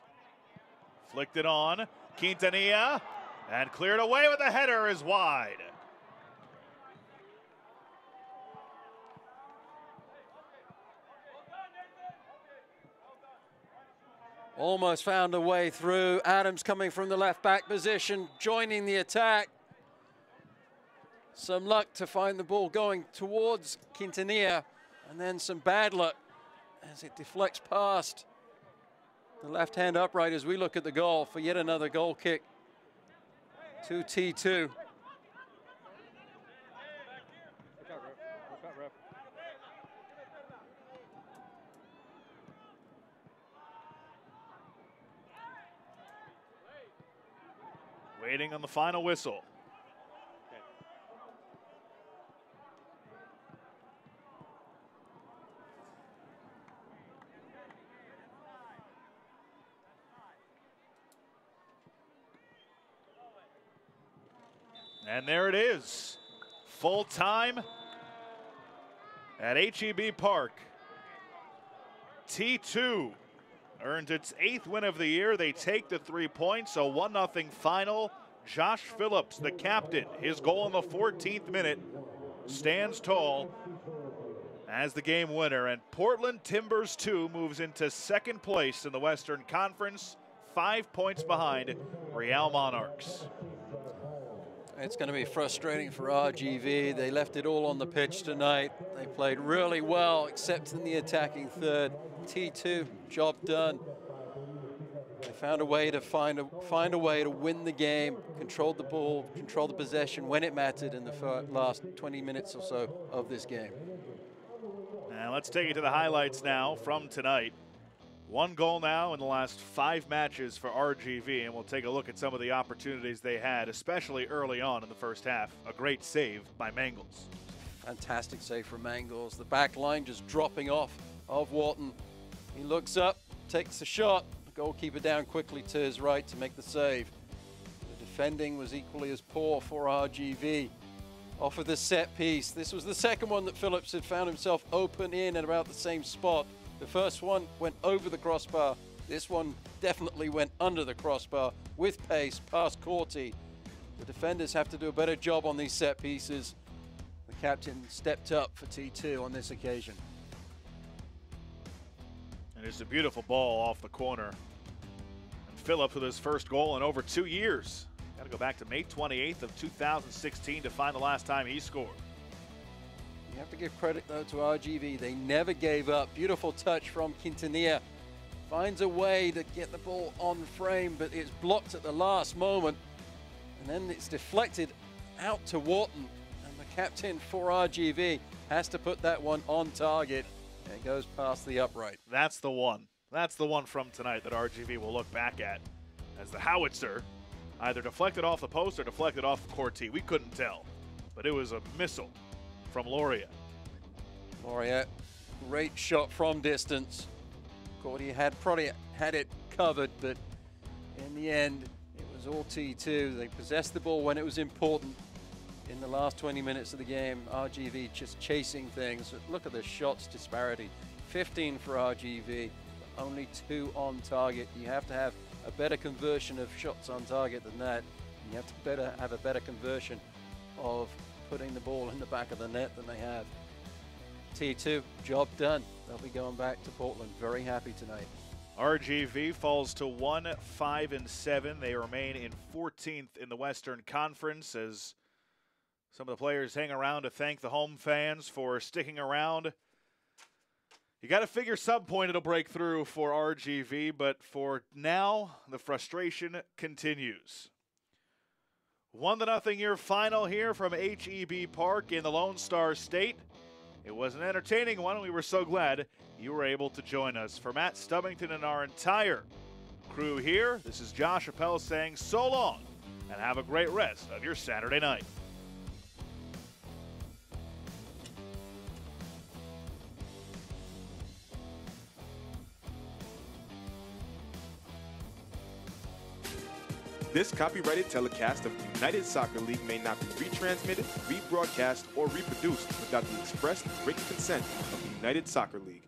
flicked it on. Quintanilla, and cleared away with the header is wide. Almost found a way through. Adams coming from the left back position, joining the attack. Some luck to find the ball going towards Quintanilla, and then some bad luck as it deflects past the left-hand upright as we look at the goal for yet another goal kick to T2. Waiting on the final whistle. And there it is, full time at HEB Park. T2 earns its 8th win of the year. They take the 3 points, a 1-0 final. Josh Phillips, the captain, his goal in the 14th minute, stands tall as the game winner. And Portland Timbers 2 moves into 2nd place in the Western Conference, 5 points behind Real Monarchs. It's going to be frustrating for RGV. They left it all on the pitch tonight. They played really well, except in the attacking third. T2, job done. They found a way to find a way to win the game, controlled the ball, controlled the possession when it mattered in the last 20 minutes or so of this game. And let's take it to the highlights now from tonight. 1 goal now in the last 5 matches for RGV, and we'll take a look at some of the opportunities they had, especially early on in the first half. A great save by Mangles. Fantastic save from Mangles. The back line just dropping off of Wharton. He looks up, takes the shot. The goalkeeper down quickly to his right to make the save. The defending was equally as poor for RGV. Off of the set piece. This was the second one that Phillips had found himself open in at about the same spot. The first one went over the crossbar. This one definitely went under the crossbar with pace past Corti. The defenders have to do a better job on these set pieces. The captain stepped up for T2 on this occasion. And it's a beautiful ball off the corner. And Phillips with his first goal in over 2 years. Got to go back to May 28th of 2016 to find the last time he scored. You have to give credit, though, to RGV. They never gave up. Beautiful touch from Quintanilla. Finds a way to get the ball on frame, but it's blocked at the last moment. And then it's deflected out to Wharton. And the captain for RGV has to put that one on target. And it goes past the upright. That's the one. That's the one from tonight that RGV will look back at as the howitzer either deflected off the post or deflected off Corti. We couldn't tell, but it was a missile from Loria. Loria, great shot from distance. Corti had probably had it covered, but in the end, it was all T2. They possessed the ball when it was important. In the last 20 minutes of the game, RGV just chasing things. Look at the shots disparity. 15 for RGV, but only 2 on target. You have to have a better conversion of shots on target than that. You have to have a better conversion of putting the ball in the back of the net than they have. T2, job done. They'll be going back to Portland. Very happy tonight. RGV falls to 1-5-7. They remain in 14th in the Western Conference as some of the players hang around to thank the home fans for sticking around. You got to figure some point it'll break through for RGV, but for now, the frustration continues. 1-0 your final here from HEB Park in the Lone Star State. It was an entertaining one. We were so glad you were able to join us. For Matt Stubbington and our entire crew here, this is Josh Appel saying so long and have a great rest of your Saturday night. This copyrighted telecast of the United Soccer League may not be retransmitted, rebroadcast, or reproduced without the express written consent of the United Soccer League.